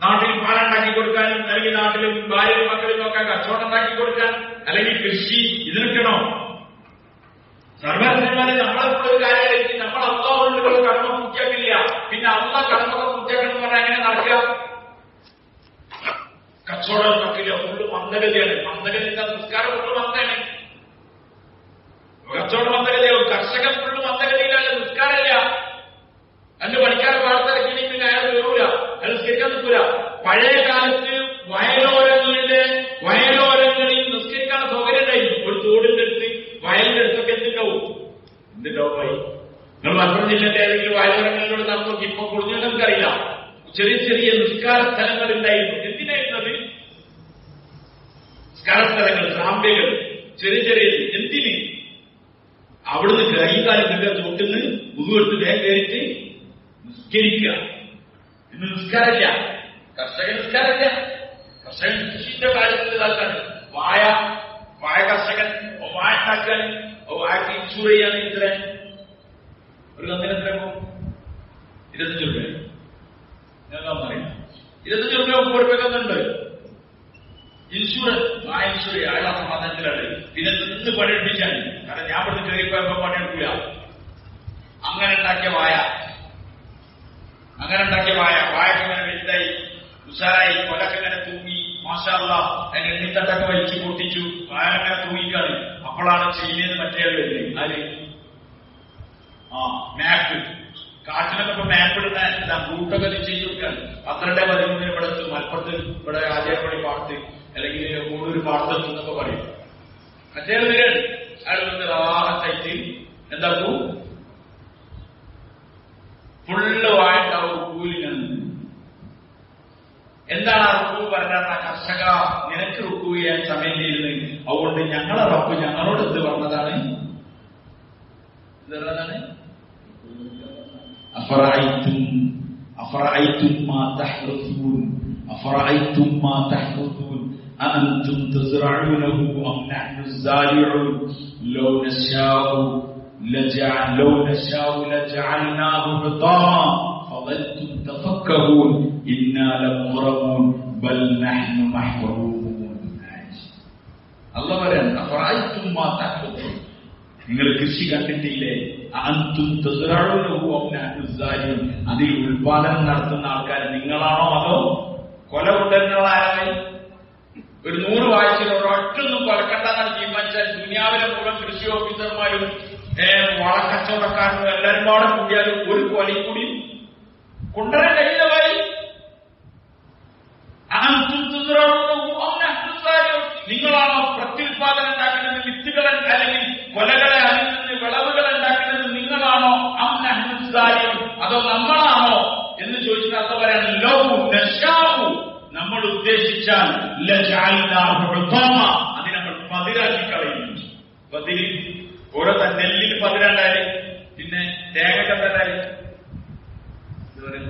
നാട്ടിൽ പാലുണ്ടാക്കി കൊടുക്കാനും, അല്ലെങ്കിൽ നാട്ടിലും ഭാര്യയും മക്കളും നോക്കാൻ കച്ചവടം ഉണ്ടാക്കി കൊടുക്കാൻ, അല്ലെങ്കിൽ കൃഷി, ഇതിനൊക്കെയാണോ? സർവ്വജ്ഞന്മാരെ നമ്മളെപ്പോഴും ഒരു കാര്യമായിരിക്കും, നമ്മൾ അള്ളാഹുവിനുള്ള കടമ പൂർത്തിയാക്കില്ല, പിന്നെ അള്ളാഹ് കടമൊക്കെ പൂർത്തിയാക്കണം എന്ന് പറഞ്ഞാൽ എങ്ങനെ നടക്കുക? കച്ചവടം നടക്കില്ല, ഫുള്ള് മന്ദഗതിയാണ്. മന്ദഗതി നിസ്കാരം ഫുള്ള് മന്ദയാണ്, കച്ചവടം മന്ദഗതിയാവും. കർഷകൻ ഫുള്ള് മന്ദഗതിയിലല്ല, നിസ്കാരമില്ല. അന്ന് പണിക്കാരെ വാർത്തരക്കിനി പിന്നെ അയാൾ വരൂല, അയാൾ നിസ്കരിക്കാൻ നിൽക്കൂല. പഴയ കാലത്ത് വയലോരങ്ങളിൽ നിസ്കരിക്കാൻ സൗകര്യം ഉണ്ടായിരുന്നു. ഒരു തോടിന്റെ അടുത്ത്, വയലിന്റെ അടുത്തൊക്കെ എന്തുണ്ടാവും? നിങ്ങൾ മലപ്പുറം ജില്ലയുടെ ഏതെങ്കിലും വയലോരങ്ങളിലൂടെ നടന്നു നോക്കി, ഇപ്പൊ കൂടുതൽ നമുക്കറിയില്ല. ചെറിയ ചെറിയ നിസ്കാര സ്ഥലങ്ങൾ ഉണ്ടായിരുന്നു. എന്തിനായിരുന്നത്? നിസ്കാര സ്ഥലങ്ങൾ, സാമ്പികൾ, ചെറിയ ചെറിയ. എന്തിന്? അവിടുന്ന് കൈകാലം നിൽക്കുക, തൊട്ടുന്ന് മുഖെടുത്ത് വേഗം കയറിയിട്ട് നിസ്കരിക്കുക. ഇന്ന് നിസ്കാരമില്ല, കർഷകൻ നിസ്കാരമില്ല. കർഷകൻ കൃഷിന്റെ കാര്യത്തിൽ ആൾക്കാണ്. വായ കർഷകൻ വായ ഉണ്ടാക്കാൻ, വായക്ക് ഇൻഷൂർ ചെയ്യാൻ ഇത്ര ഒരു കന്നിന് എത്ര പോകും? 25 രൂപ. ഞങ്ങൾ പറയാം 25 രൂപ കൊടുക്കുന്നുണ്ട് ഇൻഷുറൻസ്. ആ ഇൻഷുർ അയാളെ സമാധാനത്തിലാണ്. പിന്നെ നിന്ന് പണിയെടുപ്പിച്ചാണ്. കാരണം ഞാൻ ഇവിടുന്ന് കയറിപ്പോയപ്പോ പണിയെടുക്കില്ല. അങ്ങനെ ഉണ്ടാക്കിയ വായക്ക് ഇങ്ങനെ വലുതായി, ഉഷാറായി, കൊലക്ക് ഇങ്ങനെ തൂങ്ങി, മാഷാ അല്ലാഹ്, അതിന് എണ്ണിത്തട്ടൊക്കെ വലിച്ചു പൊട്ടിച്ചു, വായ അങ്ങനെ തൂങ്ങിക്കാണ്. അപ്പോഴാണ് ചെയ്യുന്നത് മറ്റേ വരുന്നത്. ആര്? മാപ്പ്. കാട്ടിലൊക്കെ ഇപ്പൊ മാപ്പ് ഇടുന്ന റൂട്ടൊക്കെ നിശ്ചയിച്ചു കൊടുക്കാണ്. 12-13 ഇവിടെ എത്തും. മലപ്പുറത്ത് ഇവിടെ ആചാരപ്പള്ളി പാടത്ത്, അല്ലെങ്കിൽ കൂടുതൽ പാടത്തെത്തും എന്നൊക്കെ പറയും. മറ്റേ വരാണ്. അയാൾ വന്ന് റാഹത്തായിട്ട് എന്താക്കും? ഫുള്ള് വായണ്ടാവും, റുക്കൂലിനാണ്. എന്താണ് ആ റുക്കൂ പറഞ്ഞാൽ? കർഷക, നിനക്ക് റുക്കൂ ചെയ്യാൻ സമയം ചെയ്യുന്നത്, അതുകൊണ്ട് ഞങ്ങളെ റബ്ബ് ഞങ്ങളോട് എന്ത് പറഞ്ഞതാണ്? أأنتم تزرعونه أم نحن الزارعون لو نشاء لجعلناه حطاما فظلتم تفكهون إنا لمغرمون بل نحن محرومون. الله പറയാൻ أفرأيتم ما تحرثون, നിങ്ങൾ കൃഷി കണ്ടിട്ടില്ലേ? അഅൻതും തസ്റഊനഹു അം നഹ്നു സാരിഊൻ, അതിൽ ഉൽപാദനം നടത്തുന്ന ആൾക്കാർ നിങ്ങളാണോ അതോ കൊല കൊണ്ടുവരുന്ന ആരായി? ഒരു 100 വായിച്ചിൽ ഒരൊറ്റൊന്നും കൊലക്കണ്ടെന്നാണ് തീരുമാനിച്ചാൽ ദുനിയാവിലെ മുഴുവൻ കൃഷി ഓഫീസർമാരും വളക്കച്ചവടക്കാരും എല്ലാവരും പാടെ കൂടിയാലും ഒരു കൊലയും കൂടി കൊണ്ടുവരാൻ കഴിയില്ലവായി. നിങ്ങളാണോ പ്രത്യുൽപാദനം ഉണ്ടാക്കുന്നത്? വിത്തുകൾ അല്ലെങ്കിൽ കൊലകളെ അതിൽ നിന്ന് വിളവുകൾ ഉണ്ടാക്കുന്നത് നിങ്ങളാണോ? അതോ നമ്മളാണോ എന്ന് ചോദിച്ചിട്ട് അർത്ഥം പറയാൻ ലൗ നശാഉ, നമ്മൾ ഉദ്ദേശിച്ചാൽ അതിനെ നമ്മൾ പതിരാക്കി കളയുന്നു. പതിര് ഓരോ നെല്ലിൽ പതിരണ്ടാല്, പിന്നെ തേങ്ങ എന്തായാലും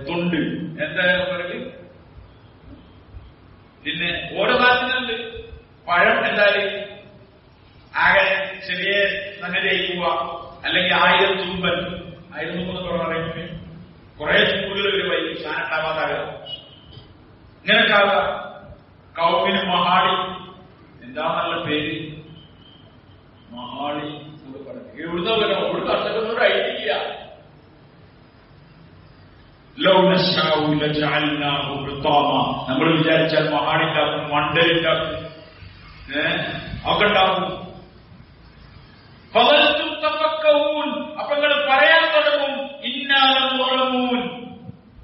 തൊണ്ട് എന്താ പറയുക, പിന്നെ ഓരോ കാര്യത്തിനുണ്ട്. പഴം എന്തായാലും ആകെ ചെറിയ സംഗതിയായി പോവുക, അല്ലെങ്കിൽ 1000 തുമ്പൻ, 1000 തുമ്പെന്ന് പറയുന്നത് കുറെ തുമ്പുകൾ ഒരു വൈകി സാധനം ഉണ്ടാവാതാകുക, ഇങ്ങനെയൊക്കെ ആവുക. കൗമിന് മഹാളി, എന്താ നല്ല പേര്, മഹാളി എവിടുന്നോ വരാം, ഒരു കർഷകനോട് ഐഡിയ. നമ്മൾ വിചാരിച്ചാൽ മഹാടിണ്ടാക്കും, മണ്ടലുണ്ടാക്കും, ഒക്കെ ഉണ്ടാക്കും. അപ്പൊ നിങ്ങൾ പറയാൻ തുടങ്ങും, ഇന്നാലും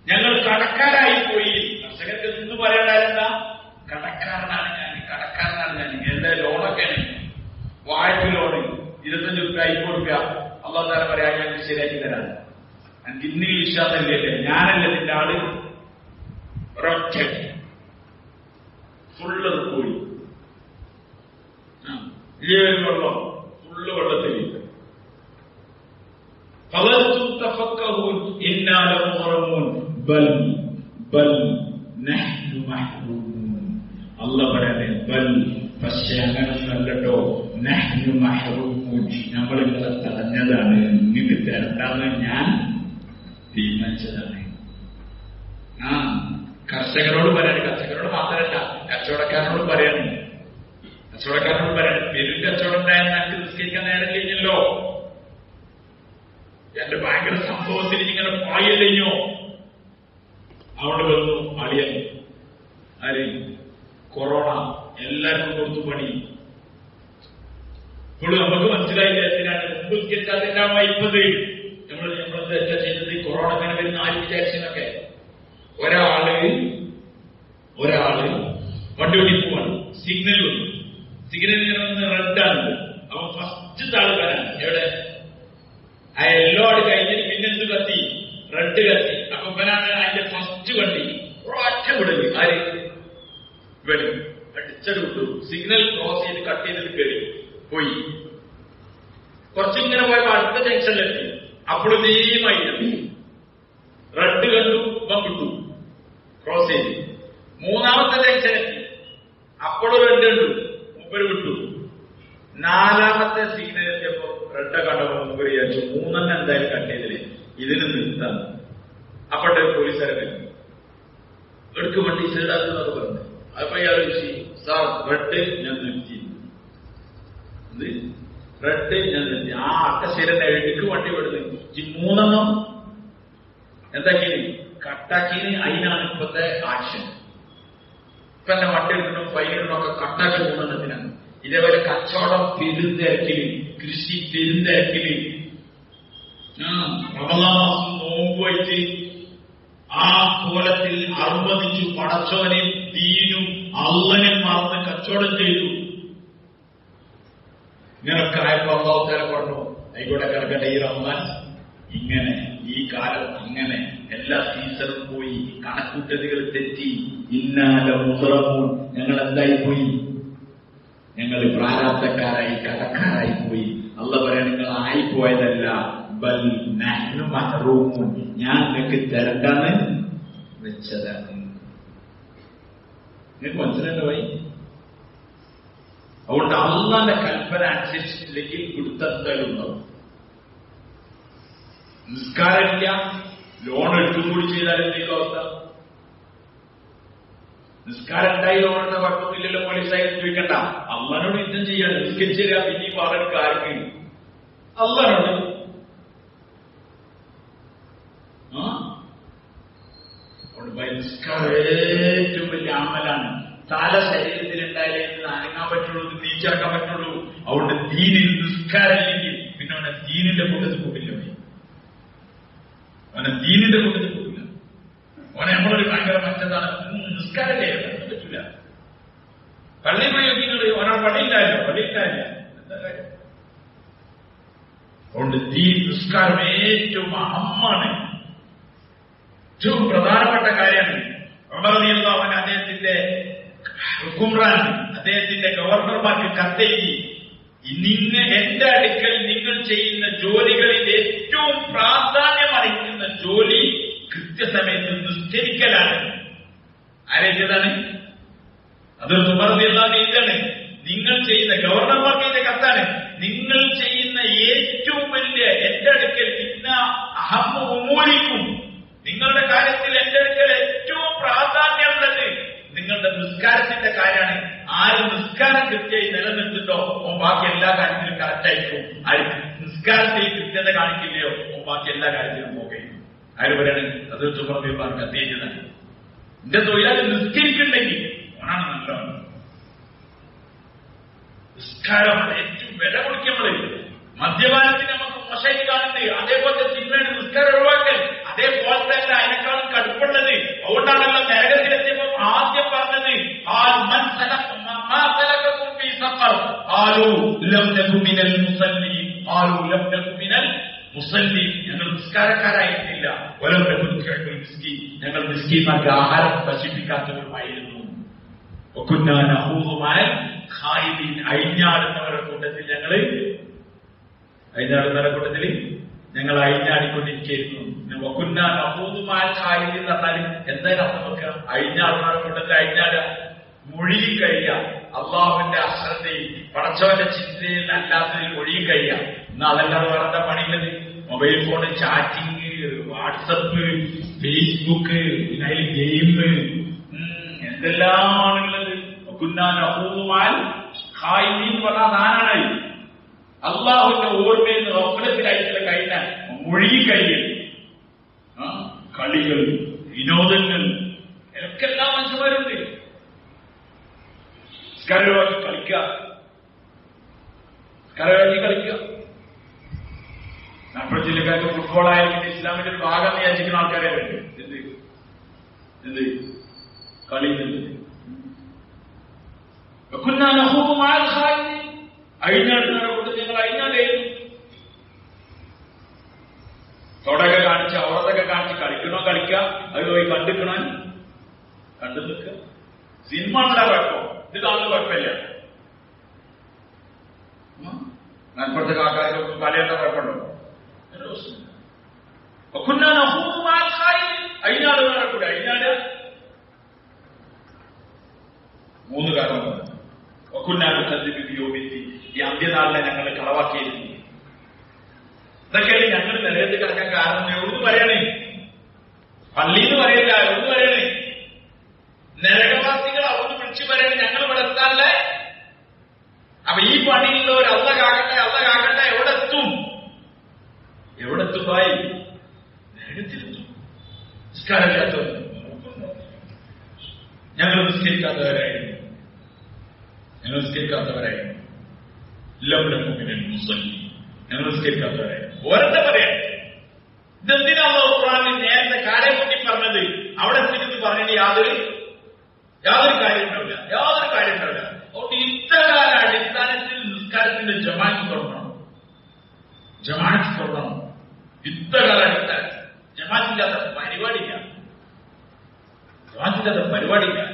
ഞങ്ങൾ കടക്കാരായി പോയി. കർഷകർക്ക് എന്ത് പറയണ്ടായിരുന്ന, കടക്കാരനാണ് ഞാൻ, കടക്കാരനാണ് ഞാൻ. എന്റെ ലോണൊക്കെയാണ്, വായ്പ ലോണ് 25 രൂപ ആയി കൊടുക്കുക. അള്ളാഹു തആല പറയാ, ഞാൻ ശരിയാക്കി തരാം. എനിക്ക് ഇന്നിൽ വിശ്വാസമില്ലേ, ഞാനല്ല നിന്റെ ആള്. ഒരൊറ്റ ഫുള്ള് പോയി, വെള്ളം ഫുള്ള് വെള്ളത്തിൽ. അള്ളാഹു പറയാതെ ബൽ, പക്ഷെ അങ്ങനൊന്നല്ലോ, നഹ്നു മഹ്റൂമൂൻ, നമ്മൾ നിങ്ങളെ തടഞ്ഞതാണ്, നിങ്ങൾക്ക് തരണ്ടാന്ന് ഞാൻ തീരുമാനിച്ചതാണ്. കർഷകരോട് പറയാണ്, കർഷകരോട് മാത്രമല്ല കച്ചവടക്കാരനോട് പറയാണ്. കച്ചവടക്കാരനോട് പറയാണ്, പെരും കച്ചവടം ഉണ്ടായാൽ എനിക്ക് നിസ്കരിക്കാൻ നേരം കഴിഞ്ഞല്ലോ, എന്റെ ഭയങ്കര സംഭവത്തിൽ ഇങ്ങനെ പായല്ലോ. അവിടെ വന്നു അളിയൻ, ആര്, കൊറോണ, എല്ലാവർക്കും കൊടുത്തു പണി. ഇപ്പോൾ നമുക്ക് മനസ്സിലായില്ല എന്തിനാണ് മുമ്പ് വായിപ്പത്. നമ്മൾ തെറ്റാ ചെയ്തത്, കൊറോണ അങ്ങനെ വരുന്ന ആര് വിചാരിച്ചെന്നൊക്കെ. ഒരാള് വണ്ടി ഓടി പോവാണ്, സിഗ്നൽ വന്നു, സിഗ്നൽ ഇങ്ങനെ വന്ന് റെഡാണ്. അവൻ ഫസ്റ്റ് താള് വരാൻ എവിടെ, ആ യെല്ലോ ആട് കഴിഞ്ഞിട്ട് പിന്നെന്ത് കത്തി, റെഡ് കത്തി. അപ്പൊ ഇവനാണ് അതിന്റെ ഫസ്റ്റ് വണ്ടി ഒറ്റ വിടല്. ആര്, ഇവന് അടിച്ചത് വിട്ടു, സിഗ്നൽ ക്രോസ് ചെയ്ത് കട്ട് ചെയ്തിട്ട് കയറി പോയി. കുറച്ചിങ്ങനെ പോയപ്പോ അടുത്ത ജംഗ്ഷനിലെത്തി. അപ്പോഴും നെയ്യുമായിരുന്നു, റെഡ് കണ്ടു, ഇവൻ വിട്ടു, ക്രോസ് ചെയ്ത്. മൂന്നാമത്തെ ജംഗ്ഷനെത്തി, അപ്പോഴും റെഡ് കണ്ടു, മുമ്പര് വിട്ടു. 4ാമത്തെ സിഗ്നൽ എത്തിയപ്പോ റെഡ് കണ്ടപ്പോ മുമ്പ് വിചാരിച്ചു, 3 എന്തായാലും കട്ട് ചെയ്തില്ലേ, ഇതിന് നിർത്താൻ. അപ്പോഴത്തെ പോലീസുകാരെ എടുക്ക് വണ്ടി സൈഡാക്കുന്നൊക്കെ പറഞ്ഞു. അപ്പൊ ഇയാൾ സാർ റെഡ് ഞാൻ നിർത്തി, റെഡ് ഞാൻ നിർത്തി. ആ അട്ടശീലന്റെ എടുക്ക് വണ്ടി വിടുന്നത്. ഈ 3 എന്താക്കിന് കട്ടാക്കിന്, അതിനാണ് ഇപ്പത്തെ ആക്ഷൻ. ഇപ്പൊ എന്നെ വണ്ടി എടുക്കണം, ഫൈനിടണമൊക്കെ കട്ടാക്കി 3 ഇതേപോലെ കച്ചവടം പെരുന്തിരക്കില്, കൃഷി പെരുന്തിരക്കില്, റമളാൻ മാസം നോമ്പ് വെച്ച് ആ കോലത്തിൽ അർമ്മതിച്ചു പടച്ചോനെയും ദീനും അള്ളനെ മറന്ന് കച്ചവടം ചെയ്തു. ഇങ്ങനൊക്കെ ആയപ്പോ അല്ലാഹു തആല പറഞ്ഞു, ആയിക്കോട്ടെ കിടക്കട്ടെ, ഈ റമളാൻ ഇങ്ങനെ, ഈ കാലം അങ്ങനെ, എല്ലാ സീസണും പോയി, കണക്കൂട്ടലുകൾ തെറ്റി, ഇന്നാല മുഹറമൂൻ, ഞങ്ങൾ എന്തായി പോയി, ഞങ്ങൾ പ്രാരാബ്ധക്കാരായി, കടക്കാരായി പോയി. അല്ലാഹു പറയാൻ, നിങ്ങൾ ആയിപ്പോയതല്ല, ബൽ നഹ്നു മഹ്റൂമൂൻ, ഞാൻ നിങ്ങൾക്ക് തരണ്ടാന്ന് വെച്ചതാണ്. നിങ്ങൾക്ക് മനസ്സിലായോ പോയി? അതുകൊണ്ട് അള്ളാന്റെ കൽപ്പന അനുസരിച്ചിട്ടില്ലെങ്കിൽ പിടുത്തലുണ്ടാവും. നിസ്കാരമില്ല, ലോൺ എടുത്തും കൂടി ചെയ്താൽ എന്തെങ്കിലും അവസ്ഥ. നിസ്കാരം ഉണ്ടായി, ലോൺ എടുത്ത കുഴപ്പമില്ലല്ലോ, പോലീസായി ചോദിക്കണ്ട. അള്ളാനോട് യുദ്ധം ചെയ്യാണ്, നിസ്കരിച്ചില്ല, പിന്നെ ഈ പാടെടുക്ക ആർക്ക്? അള്ളാനോട്. നിസ്കാരം ഏറ്റവും വലിയ അമലാണ്. തല ശരീരത്തിലുണ്ടായാലേ അനങ്ങാൻ പറ്റുള്ളൂ, നീച്ചാക്കാൻ പറ്റുള്ളൂ. അതുകൊണ്ട് ദീനിൽ നിസ്കാരമില്ലെങ്കിൽ പിന്നെ അവനെ ദീനിന്റെ കൂട്ടത്തിൽ കൂട്ടില്ല, അവനെ ദീനിന്റെ കൂട്ടത്തിൽ കൂട്ടില്ല. അവനെ നമ്മളൊരു ഭയങ്കര മറ്റതാണ്, നിസ്കാരല്ലേ പറ്റില്ല. പള്ളി പ്രയോഗിക്കുന്നത് ഒരാൾ പള്ളിയില്ലായില്ല, പള്ളിയില്ലായില്ല, എന്താ കാര്യം? അതുകൊണ്ട് ദീൻ, നിസ്കാരം ഏറ്റവും അഹമ്മാണ്, ഏറ്റവും പ്രധാനപ്പെട്ട കാര്യമാണ്. ഉമർ റളിയല്ലാഹു അൻഹു അദ്ദേഹത്തിന്റെ ഹുക്കുംറാൻ അദ്ദേഹത്തിന്റെ ഗവർണർമാർക്ക് കത്തെഴുതി, എന്റെ അടുക്കൽ നിങ്ങൾ ചെയ്യുന്ന ജോലികളിൽ ഏറ്റവും പ്രാധാന്യം അർഹിക്കുന്ന ജോലി കൃത്യസമയത്ത് നിസ്കരിക്കലാണ്. ആരേതാണ്? അത് സുമർദിയാണ്. ഇതാണ് നിങ്ങൾ ചെയ്യുന്ന ഗവർണർമാർക്ക് ഇതിന്റെ കത്താണ്. നിങ്ങൾ ചെയ്യുന്ന ഏറ്റവും വലിയ എന്റെ അടുക്കൽ ഇന്ന അഹമ്മൂലിക്കും, നിങ്ങളുടെ കാര്യത്തിൽ എന്റെ അടുക്കൽ ഏറ്റവും പ്രാധാന്യമുള്ളത് നിങ്ങളുടെ നിസ്കാരത്തിന്റെ കാര്യമാണ്. ആര് നിസ്കാരം കൃത്യമായി നിലനിർത്തുണ്ടോ ബാക്കി എല്ലാ കാര്യത്തിലും കറക്റ്റായിരിക്കും. ആര് നിസ്കാരത്തിൽ കൃത്യത കാണിക്കില്ലയോ ബാക്കി എല്ലാ കാര്യത്തിലും പോകുകയും. ആര് പറയാണ്? അത് സുമർദിയാണ് കത്തിയേറ്റതാണ്. എന്റെ തൊഴിലാളി നിസ്കരിക്കുന്നുണ്ടെങ്കിൽ ഓനാണ് നല്ലവൻ. നിസ്കാരമാണ് ഏറ്റവും വില കൊടുക്കുന്നത്. മദ്യപാനത്തിന് നമുക്ക് മോശമായി കാണുന്നത്, അതേപോലത്തെ സിനിമയാണ് നിസ്കാരം ഒഴിവാക്കൽ. അതേപോലെ തന്നെ അതിനേക്കാളും കടുപ്പുള്ളത്. അതുകൊണ്ടാണല്ലോ നരകത്തിലെത്തിയപ്പോൾ ആദ്യം പറഞ്ഞത് ഞങ്ങൾ നിസ്കാരക്കാരായിരുന്നില്ല, ഞങ്ങൾ മിസ്കീന്മാർക്ക് ആഹാരം ഭക്ഷിപ്പിക്കാത്തവരുമായിരുന്നു. അഴിഞ്ഞാടുന്നവരുടെ കൂട്ടത്തിൽ ഞങ്ങൾ അഴിഞ്ഞാടിക്കൊണ്ടിരിക്കുന്നു. എന്ന് പറഞ്ഞാൽ എന്തായാലും അർത്ഥം വെക്കുക? അഴിഞ്ഞാടുന്നവരുടെ കൂട്ടത്തിൽ അഴിഞ്ഞാടുക, മൊഴിയും കഴിയുക, അള്ളാഹുവിന്റെ അശ്രദ്ധയിൽ പടച്ചവന്റെ ചിന്തയിൽ അല്ലാത്തതിൽ മൊഴിയും കഴിയുക. എന്നാൽ അതല്ലാതെ വേറെ എന്താ പണിയുള്ളത്? Mobile phone, chatting, WhatsApp, Facebook, പിന്നെ അതിൽ ഗെയിം, എന്തെല്ലാമാണുള്ളത്. എന്ന് പറഞ്ഞാൽ താനാണ് അള്ളാഹുവിന്റെ ഓർമ്മയിൽ റഫ്ലത്തിലായിട്ടുള്ള കഴിഞ്ഞ മൊഴി കഴിയൽ, കളികൾ, വിനോദങ്ങൾ, ഇതൊക്കെ എല്ലാ മനുഷ്യന്മാരുണ്ട്. സ്കരവാക്കി കളിക്കുക. നമ്മുടെ ജില്ലക്കാർക്ക് ഫുട്ബോൾ ആയിരിക്കും ഇസ്ലാമിന്റെ ഒരു ഭാഗം വിചാരിക്കുന്ന ആൾക്കാരെ വേണ്ടി എന്ത് കളി അഴിഞ്ഞാടുന്നവരുടെ കൂട്ടത്തിൽ ഞങ്ങൾ അഴിഞ്ഞാടായിരുന്നു. തൊടക കാണിച്ച് ഔറത്തൊക്കെ കാണിച്ച് കളിക്കണോ കളിക്കുക, അത് പോയി കണ്ടു നിൽക്കുക. സിനിമ ഉള്ള കുഴപ്പം, ഇത് കാണുന്ന കുഴപ്പമില്ല. നൻപുറത്തെ ആൾക്കാർക്ക് പലയുടെ കുഴപ്പമുണ്ടോ? അഴിഞ്ഞാടുന്നവരുടെ കൂടെ അഴിഞ്ഞാടുക. 3 കാരണം ഈ അന്ത്യനാളിനെ ഞങ്ങൾ കളവാക്കിയിരുന്നു. ഇതൊക്കെയാണ് ഞങ്ങൾ നിലയത്ത് കിടക്കാൻ കാരണം. എവിടെ പറയണേ? പള്ളിന്ന് പറയില്ല, എവിടെ പറയണേ? നരകവാസികൾ അവിടെ വിളിച്ചു പറയണേ ഞങ്ങൾ ഇവിടെ എത്താല്ലേ. അപ്പൊ ഈ പണിയുള്ളവർ അള്ള കാകട്ടെ എവിടെ എത്തും? ഭായി നരകത്തിലെത്തും. നിസ്കാരമില്ലാത്തവർ ഞങ്ങൾ നിസ്കരിക്കാത്തവരായിരുന്നു. ഞങ്ങൾ നിസ്കരിക്കാത്തവരായിരുന്നു. ഓരോ പറയാം. ഇതെന്തിനാണോ ഖുർആനിൽ നേരത്തെ കാര്യം കൂട്ടി പറഞ്ഞത്? അവിടെ തിരിച്ച് പറഞ്ഞിട്ട് യാതൊരു കാര്യമുണ്ടാവില്ല. അതുകൊണ്ട് ഇത്തകാല അടിസ്ഥാനത്തിൽ നിസ്കാരത്തിന്റെ ജമാഅത്ത് തുടങ്ങണം. ഇത്തകാല അടിസ്ഥാനത്തിൽ ജമാഅത്തില്ലാത്ത പരിപാടിയില്ല.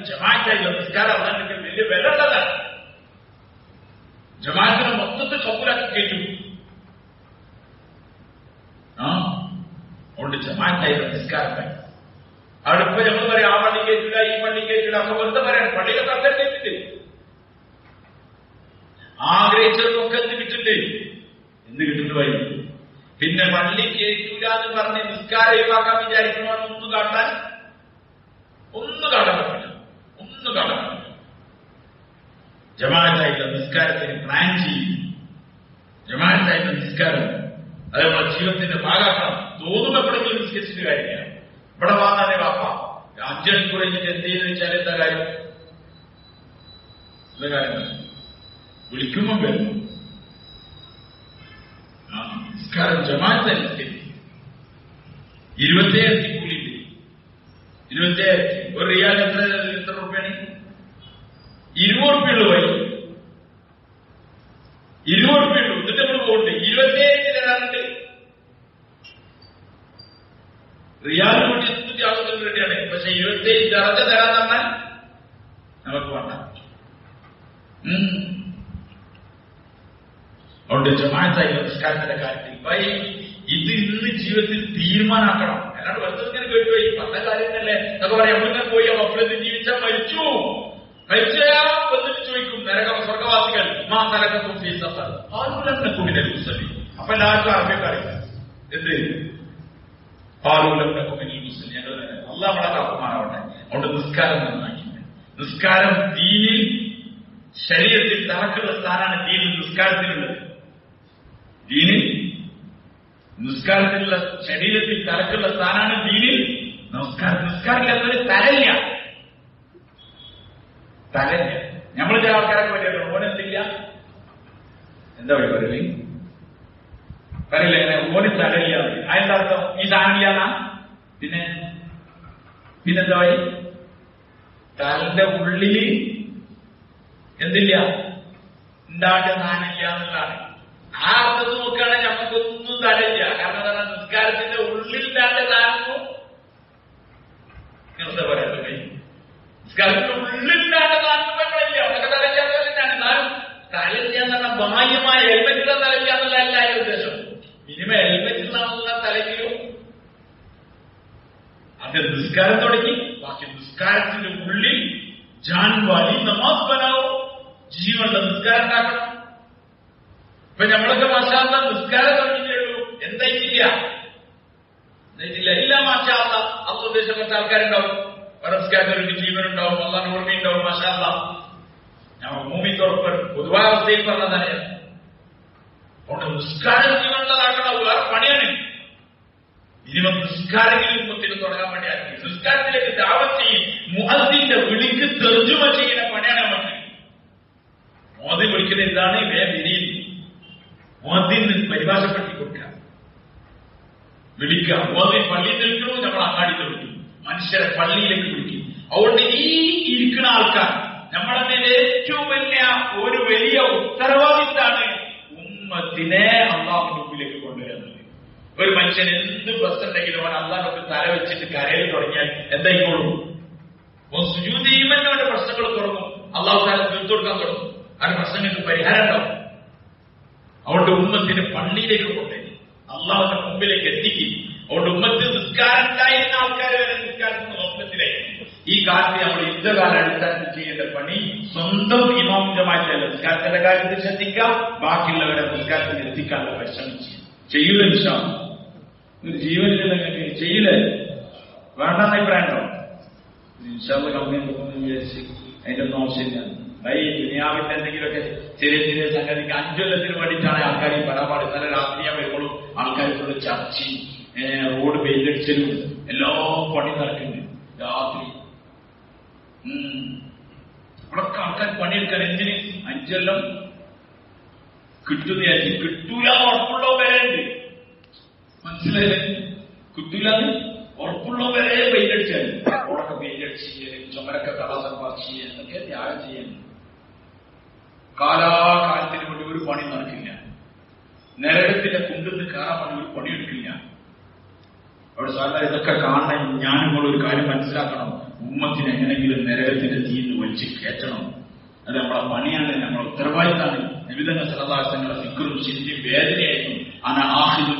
ജമാഅത്തായിട്ടുള്ള നിസ്കാരം അവസാനിക്കാൻ വലിയ വില ഉള്ളതാണ്. ജമാഅത്തിനെ മൊത്തത്തിൽ കബൂലാക്കി കയറ്റും. അതുകൊണ്ട് ജമാഅത്തായിട്ടുള്ള നിസ്കാരം അവിടെ ഇപ്പൊ ഞങ്ങൾ പറയാം ആ പള്ളി കയറ്റില്ല, ഈ പള്ളി കയറ്റില്ല, അപ്പൊ വെറുതെ പറയാം. പള്ളിയിലെ കർത്തം കേട്ടിട്ട് ആഗ്രഹിച്ചതൊക്കെ വിട്ടിട്ട് എന്ത് കിട്ടുന്നു വഴി. പിന്നെ പള്ളി കയറ്റൂല എന്ന് പറഞ്ഞ് നിസ്കാരം ഒഴിവാക്കാൻ വിചാരിക്കണോ? ഒന്നും കാട്ടാൻ പറ്റില്ല. ജമാഅത്തായിട്ടുള്ള നിസ്കാരത്തിന് പ്ലാൻ ചെയ്യും. ജമാഅത്തായിട്ടുള്ള നിസ്കാരം അതേപോലെ ജീവിതത്തിന്റെ ഭാഗമാക്കണം. തോന്നുമ്പോൾ എപ്പോഴെങ്കിലും നിസ്കരിച്ചിട്ട് കാര്യമില്ല. ഇവിടെ വന്നാലേ വാപ്പ 5 മണിക്കൂർ കഴിഞ്ഞിട്ട് എന്ത് ചെയ്യുന്ന വെച്ചാൽ എന്താ കാര്യം? വിളിക്കുമ്പം വരുന്നു. നിസ്കാരം ജമാഅത്തനുസരിച്ച് 27 കൂലിയില്ലേ? 27 ഒരു റിയാൽ എത്ര രൂപയാണ്? 20 ഉറുപ്പിയുള്ളൂ. വഴി 20 ഉറുപ്പിയുള്ളൂ. എന്നിട്ട് നമ്മൾ പോകണ്ടേ? 27 തരാറുണ്ട്. റിയാൽ കൂടി 860 രൂപയാണ്. പക്ഷെ 27 ദർജ തരാൻ പറഞ്ഞാൽ നമുക്ക് വേണ്ട. അതുകൊണ്ട് ജമാഅത്തായി നിസ്കാരത്തിന്റെ കാര്യത്തിൽ ഇത് ഇന്ന് ജീവിതത്തിൽ തീരുമാനാക്കണം. അല്ലാണ്ട് വെറുതെ ഇങ്ങനെ കേട്ടുപോയി പറഞ്ഞ കാര്യം തന്നെ എന്നൊക്കെ പറയാം. നമ്മളിങ്ങനെ പോയി അപ്പുറത്ത് ജീവിച്ചാൽ മരിച്ചാ വന്നിട്ട് ചോദിക്കും നരകം സ്വർഗവാസികൾ മാ തലക്കും ഫീസത്താൽ പാലൂലം മുസ്ലിം. അപ്പൊ എല്ലാവർക്കും അറിയൊക്കെ അറിയാം എന്ത് പാലൂലം മുസ്ലിം. ഞങ്ങൾ അല്ലാഹ് നമ്മളെ കാക്കുമാറാവട്ടെ. അതുകൊണ്ട് നിസ്കാരം നന്നാക്കിയത്. നിസ്കാരം ദീനിൽ ശരീരത്തിൽ തറക്കുള്ള സ്ഥാനമാണ് ദീനിൽ നിസ്കാരത്തിലുള്ളത്. ദീനിൽ നിസ്കാരത്തിലുള്ള ശരീരത്തിൽ തലക്കുള്ള സ്ഥാനമാണ് ദീനിൽ നമസ്കാരം. നിസ്കാരമില്ലാത്തവര് തലല്ല. നമ്മൾ ചില ആൾക്കാരൊക്കെ പറ്റിയല്ലോ ഓനെന്തില്ല എന്താ പറയല്ലേ പറയില്ല ഇങ്ങനെ ഓന് തലല്ല. അതിന്റെ അർത്ഥം ഈ സാധനമില്ല. പിന്നെന്താ വഴി തലന്റെ ഉള്ളില് എന്തില്ല ഉണ്ടാകേണ്ട സാധനമില്ല എന്നുള്ളതാണ്. ആ അർത്ഥത്തിൽ നോക്കുകയാണെങ്കിൽ നമുക്കൊന്നും തലയില്ല. കാരണം എന്താണ് നിസ്കാരത്തിന്റെ ഉള്ളിലില്ലാത്ത സാധനവും പറയാ നിസ്കാരത്തിന്റെ ഉള്ളിലില്ലാത്ത സാധനങ്ങളില്ല. അതൊക്കെ തലയില്ലാത്തവരാണ്. എന്നാലും തലയില്ല എന്ന് പറഞ്ഞാൽ ബാഹ്യമായ ഹെൽമെറ്റുള്ള തലയില്ല എന്നുള്ള എല്ലാവരും ഉദ്ദേശം. മിനിമം ഹെൽമെറ്റുള്ള തലയിലും അത് നിസ്കാരം തുടങ്ങി ബാക്കി നിസ്കാരത്തിന്റെ ഉള്ളിൽ ജാൻവാലി നമാസ് ബനാവോ ജീവനുള്ള നിസ്കാരം ഉണ്ടാക്കണം. ഇപ്പൊ നമ്മളൊക്കെ മാഷാള്ള നിസ്കാരം തുടങ്ങിയേ ഉള്ളൂ. എന്തായിട്ടില്ല എല്ലാം മാഷാള്ള അള്ള ഉദ്ദേശപ്പെട്ട ആൾക്കാരുണ്ടാവും. നിസ്കാരത്തിന് ജീവനുണ്ടാവും. അള്ളാന്റെ ഓർമ്മയുണ്ടാവും. മാഷാള്ള ഞങ്ങൾ ഭൂമിത്തോടൊപ്പം പൊതുവായ അവസ്ഥയിൽ പറഞ്ഞതാണ്. അതുകൊണ്ട് നിസ്കാരം ജീവനുള്ളതാക്കണം. വേറെ പണിയാണ്. മിനിമം നിസ്കാരങ്ങളിൽ ഉമ്മത്തിന് തുടങ്ങാൻ വേണ്ടിയാണ്. നിസ്കാരത്തിലേക്ക് ദാവത്ത് ചെയ്യും. മുഅദ്ദിന്റെ വിളിക്ക് തർജുമ ചെയ്യുന്ന പണിയാണ് നമുക്ക്. മുഅദ്ദിൻ വിളിക്കുന്ന ഇതാണ് മുഅദ്ദിന് പരിഭാഷപ്പെടുത്തി കൊടുക്കുക. വിളിക്കുക. മുഅദ്ദിൻ പള്ളിയിൽ നിൽക്കണോ നമ്മൾ അങ്ങാടിയിൽ വിളിക്കും. മനുഷ്യരെ പള്ളിയിലേക്ക് വിളിക്കും. അതുകൊണ്ട് ഈ ഇരിക്കുന്ന ആൾക്കാർ നമ്മുടെ മേലെ ഏറ്റവും വലിയ ഉത്തരവാദിത്താണ് ഉമ്മത്തിനെ അള്ളാഹുവിന്റെ മുമ്പിലേക്ക് കൊണ്ടുവരുന്നത്. ഒരു മനുഷ്യൻ എന്ത് പ്രശ്നമുണ്ടെങ്കിലും അവൻ അള്ളാഹുക്ക് തല വെച്ചിട്ട് കരയിൽ തുടങ്ങിയാൽ എന്തായിക്കോളും? സുജൂദ് ചെയ്യുമ്പോൾ അവന്റെ പ്രശ്നങ്ങൾ തുടങ്ങും. അള്ളാഹു താല തീർത്തു കൊടുക്കാൻ തുടങ്ങും. അവന്റെ പ്രശ്നങ്ങൾക്ക് പരിഹാരം ഉണ്ടാവും. അതുകൊണ്ട് ഉമ്മത്തിന് പള്ളിയിലേക്ക് കൊണ്ടുവരും. അള്ളാഹുവിന്റെ മുമ്പിലേക്ക് എത്തിക്കും. അതുകൊണ്ട് ഉമ്മത്ത് നിസ്കാരം ഉണ്ടായിരുന്ന ആൾക്കാർ വരെ നിസ്കാരത്തിന് ഉമ്മത്തിലേക്ക്. ഈ കാലത്ത് നമ്മൾ യുദ്ധകാല അടിസ്ഥാനത്തിൽ ചെയ്യേണ്ട പണി സ്വന്തം ഇമാം ജമാഅത്തല്ല നിസ്കാരത്തിന്റെ കാര്യത്തിൽ ശ്രദ്ധിക്കാം. ബാക്കിയുള്ളവരെ നിസ്കാരത്തിൽ എത്തിക്കാനുള്ള പരിശ്രമിച്ചു ചെയ്യൂല. ഒരു ജീവനില്ല ചെയ്യില്ല. വേണ്ടെന്ന അഭിപ്രായം ഉണ്ടോ? കമ്പനി വിചാരിച്ച് അതിന്റെ ഒന്നും ആവശ്യമില്ല. ഈ ദുനിയാവിന്റെ എന്തെങ്കിലുമൊക്കെ ചെറിയ ചെറിയ സംഗതിക്ക് 5 കൊല്ലത്തിന് വേണ്ടിയിട്ടാണ് ആൾക്കാർ ഈ പരാപാട്. ഇന്നലെ രാത്രിയാ വരുമ്പോഴും ആൾക്കാർക്കുള്ള ചർച്ചയും റോഡ് പെയിന്റടിച്ചലും എല്ലാ പണി നടക്കുന്നുണ്ട്. രാത്രി ഇവിടൊക്കെ ആൾക്കാർ പണിയെടുക്കാൻ എന്തിന് 5 കൊല്ലം കിട്ടുന്ന കിട്ടൂല ഉറപ്പുള്ള വരെയുണ്ട്. മനസ്സിലായില്ലേ? കിട്ടൂലെന്ന് ഉറപ്പുള്ള വരെ പെയിന്റടിച്ചാൽ റോഡൊക്കെ പെയിന്റടിച്ച് ചുമരൊക്കെ കളസംപാദിച്ച് എന്നൊക്കെ ത്യാഗം ചെയ്യാൻ കാലാകാലത്തിന് വേണ്ടി ഒരു പണി നടക്കില്ല. നരകത്തിന്റെ കുണ്ടെന്ന് കയറാൻ വേണ്ടി ഒരു പണിയെടുക്കില്ല. അവിടെ സാധാരണ ഇതൊക്കെ കാണാൻ ഞാനും കൂടെ ഒരു കാര്യം മനസ്സിലാക്കണം. ഉമ്മത്തിന് എങ്ങനെങ്കിലും നരകത്തിന്റെ തീന്ന് വലിച്ച് കയറ്റണം. അത് നമ്മളെ പണിയാണ്, നമ്മളെ ഉത്തരവാദിത്തമാണ്. വിവിധ സലദാസങ്ങളെ സിക്കറും ചിന്തയും വേദനയായിരുന്നു. അനആഹിദും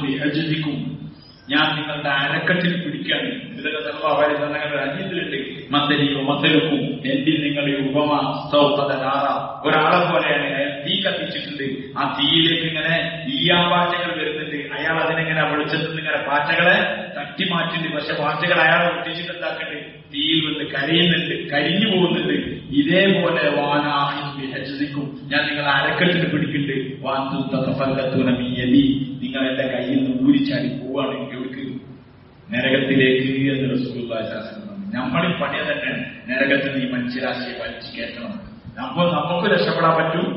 ഞാൻ നിങ്ങളുടെ അരക്കട്ടിൽ പിടിക്കാണ്. വിവിധ സലദാസങ്ങളുടെ അജീതിലുണ്ട്. മന്ദരിയോ മത്തലുക്കും എന്തിൽ നിങ്ങളെ ഉപമ സൗപദാറ ഒരാളെ പോലെയാണ്. അയാൾ തീ കത്തിച്ചിട്ടുണ്ട്. ആ തീയിലേക്ക് ഇങ്ങനെ ഈയാ പാറ്റകൾ വരുന്നുണ്ട്. അയാൾ അതിനെങ്ങനെ വെളിച്ചത്തിൽ ഇങ്ങനെ പാറ്റകളെ തട്ടി മാറ്റുന്നുണ്ട്. പക്ഷെ പാറ്റകൾ അയാളെ ഒട്ടിച്ചിട്ട് എന്താക്കുന്നുണ്ട്? തീയിൽ വന്ന് കരയുന്നുണ്ട്, കരിഞ്ഞു പോകുന്നുണ്ട്. ഇതേപോലെ വാനാഹിക്കും ഞാൻ നിങ്ങളെ അരക്കെട്ടിന് പിടിക്കുന്നുണ്ട്. നിങ്ങൾ എന്റെ കയ്യിൽ നിന്ന് ഊരിച്ചാടി പോവാണ് എവിടേക്ക്? നരകത്തിലേക്ക് എന്ന് റസൂലുള്ളാഹി സ്വല്ലല്ലാഹു അലൈഹി വസല്ലം. നമ്മളീ പണിയ തന്നെ നരകത്തിൽ ഈ മനുഷ്യരാശിയെ വലിച്ചു കയറ്റണം. നമുക്ക് രക്ഷപ്പെടാൻ പറ്റും,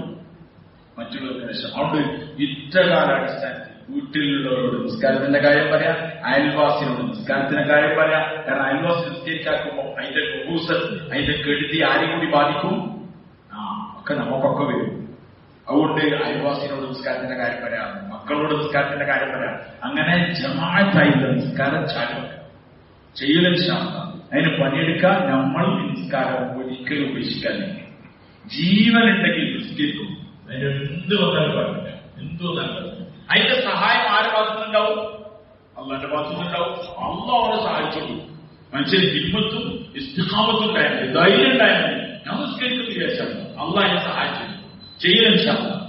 മറ്റുള്ളവർക്ക് രക്ഷ. അതുകൊണ്ട് യുദ്ധകാലാടിസ്ഥാനത്തിൽ വീട്ടിലുള്ളവരോട് നിസ്കാരത്തിന്റെ കാര്യം പറയാം, അയൽവാസിനോട് നിസ്കാരത്തിന്റെ കാര്യം പറയാം. കാരണം അയൽവാസി നിസ്കരിക്കാക്കുമ്പോൾ അതിന്റെ അതിന്റെ കെടുതി ആരെയും കൂടി ബാധിക്കും? ഒക്കെ നമുക്കൊക്കെ വരും. അതുകൊണ്ട് അയൽവാസിനോട് നിസ്കാരത്തിന്റെ കാര്യം പറയാം, മക്കളോട് നിസ്കാരത്തിന്റെ കാര്യം പറയാം. അങ്ങനെ ജമാഅത്തായി നിസ്കാരം ചാലും ചെയ്യലും ശാന്ത അതിന് പണിയെടുക്കാൻ നമ്മൾ നിസ്കാരം ഒരിക്കലും ഉപേക്ഷിക്കാനില്ല. ജീവനുണ്ടെങ്കിൽ നിസ്കരിക്കും. അതിന് എന്ത് വന്നാലും പറഞ്ഞില്ല, എന്ത് വന്നാലും പറഞ്ഞില്ല. അതിന്റെ സഹായം ആരുടെ ഭാഗത്തുനിന്നുണ്ടാവും? അള്ളാന്റെ ഭാഗത്തുനിന്നുണ്ടാവും. അള്ളാഹ് സഹായിച്ചോളൂ. മനുഷ്യൻ ഹിമ്മത്തും ഇസ്തിഖാമത്തും ഉണ്ടായാലും ധൈര്യം ഉണ്ടായാലും ഞാൻ നിസ്കരിക്കുന്ന വിചാരിച്ചാൽ അള്ളാഹ് എന്നെ സഹായിച്ചു ചെയ്യലും.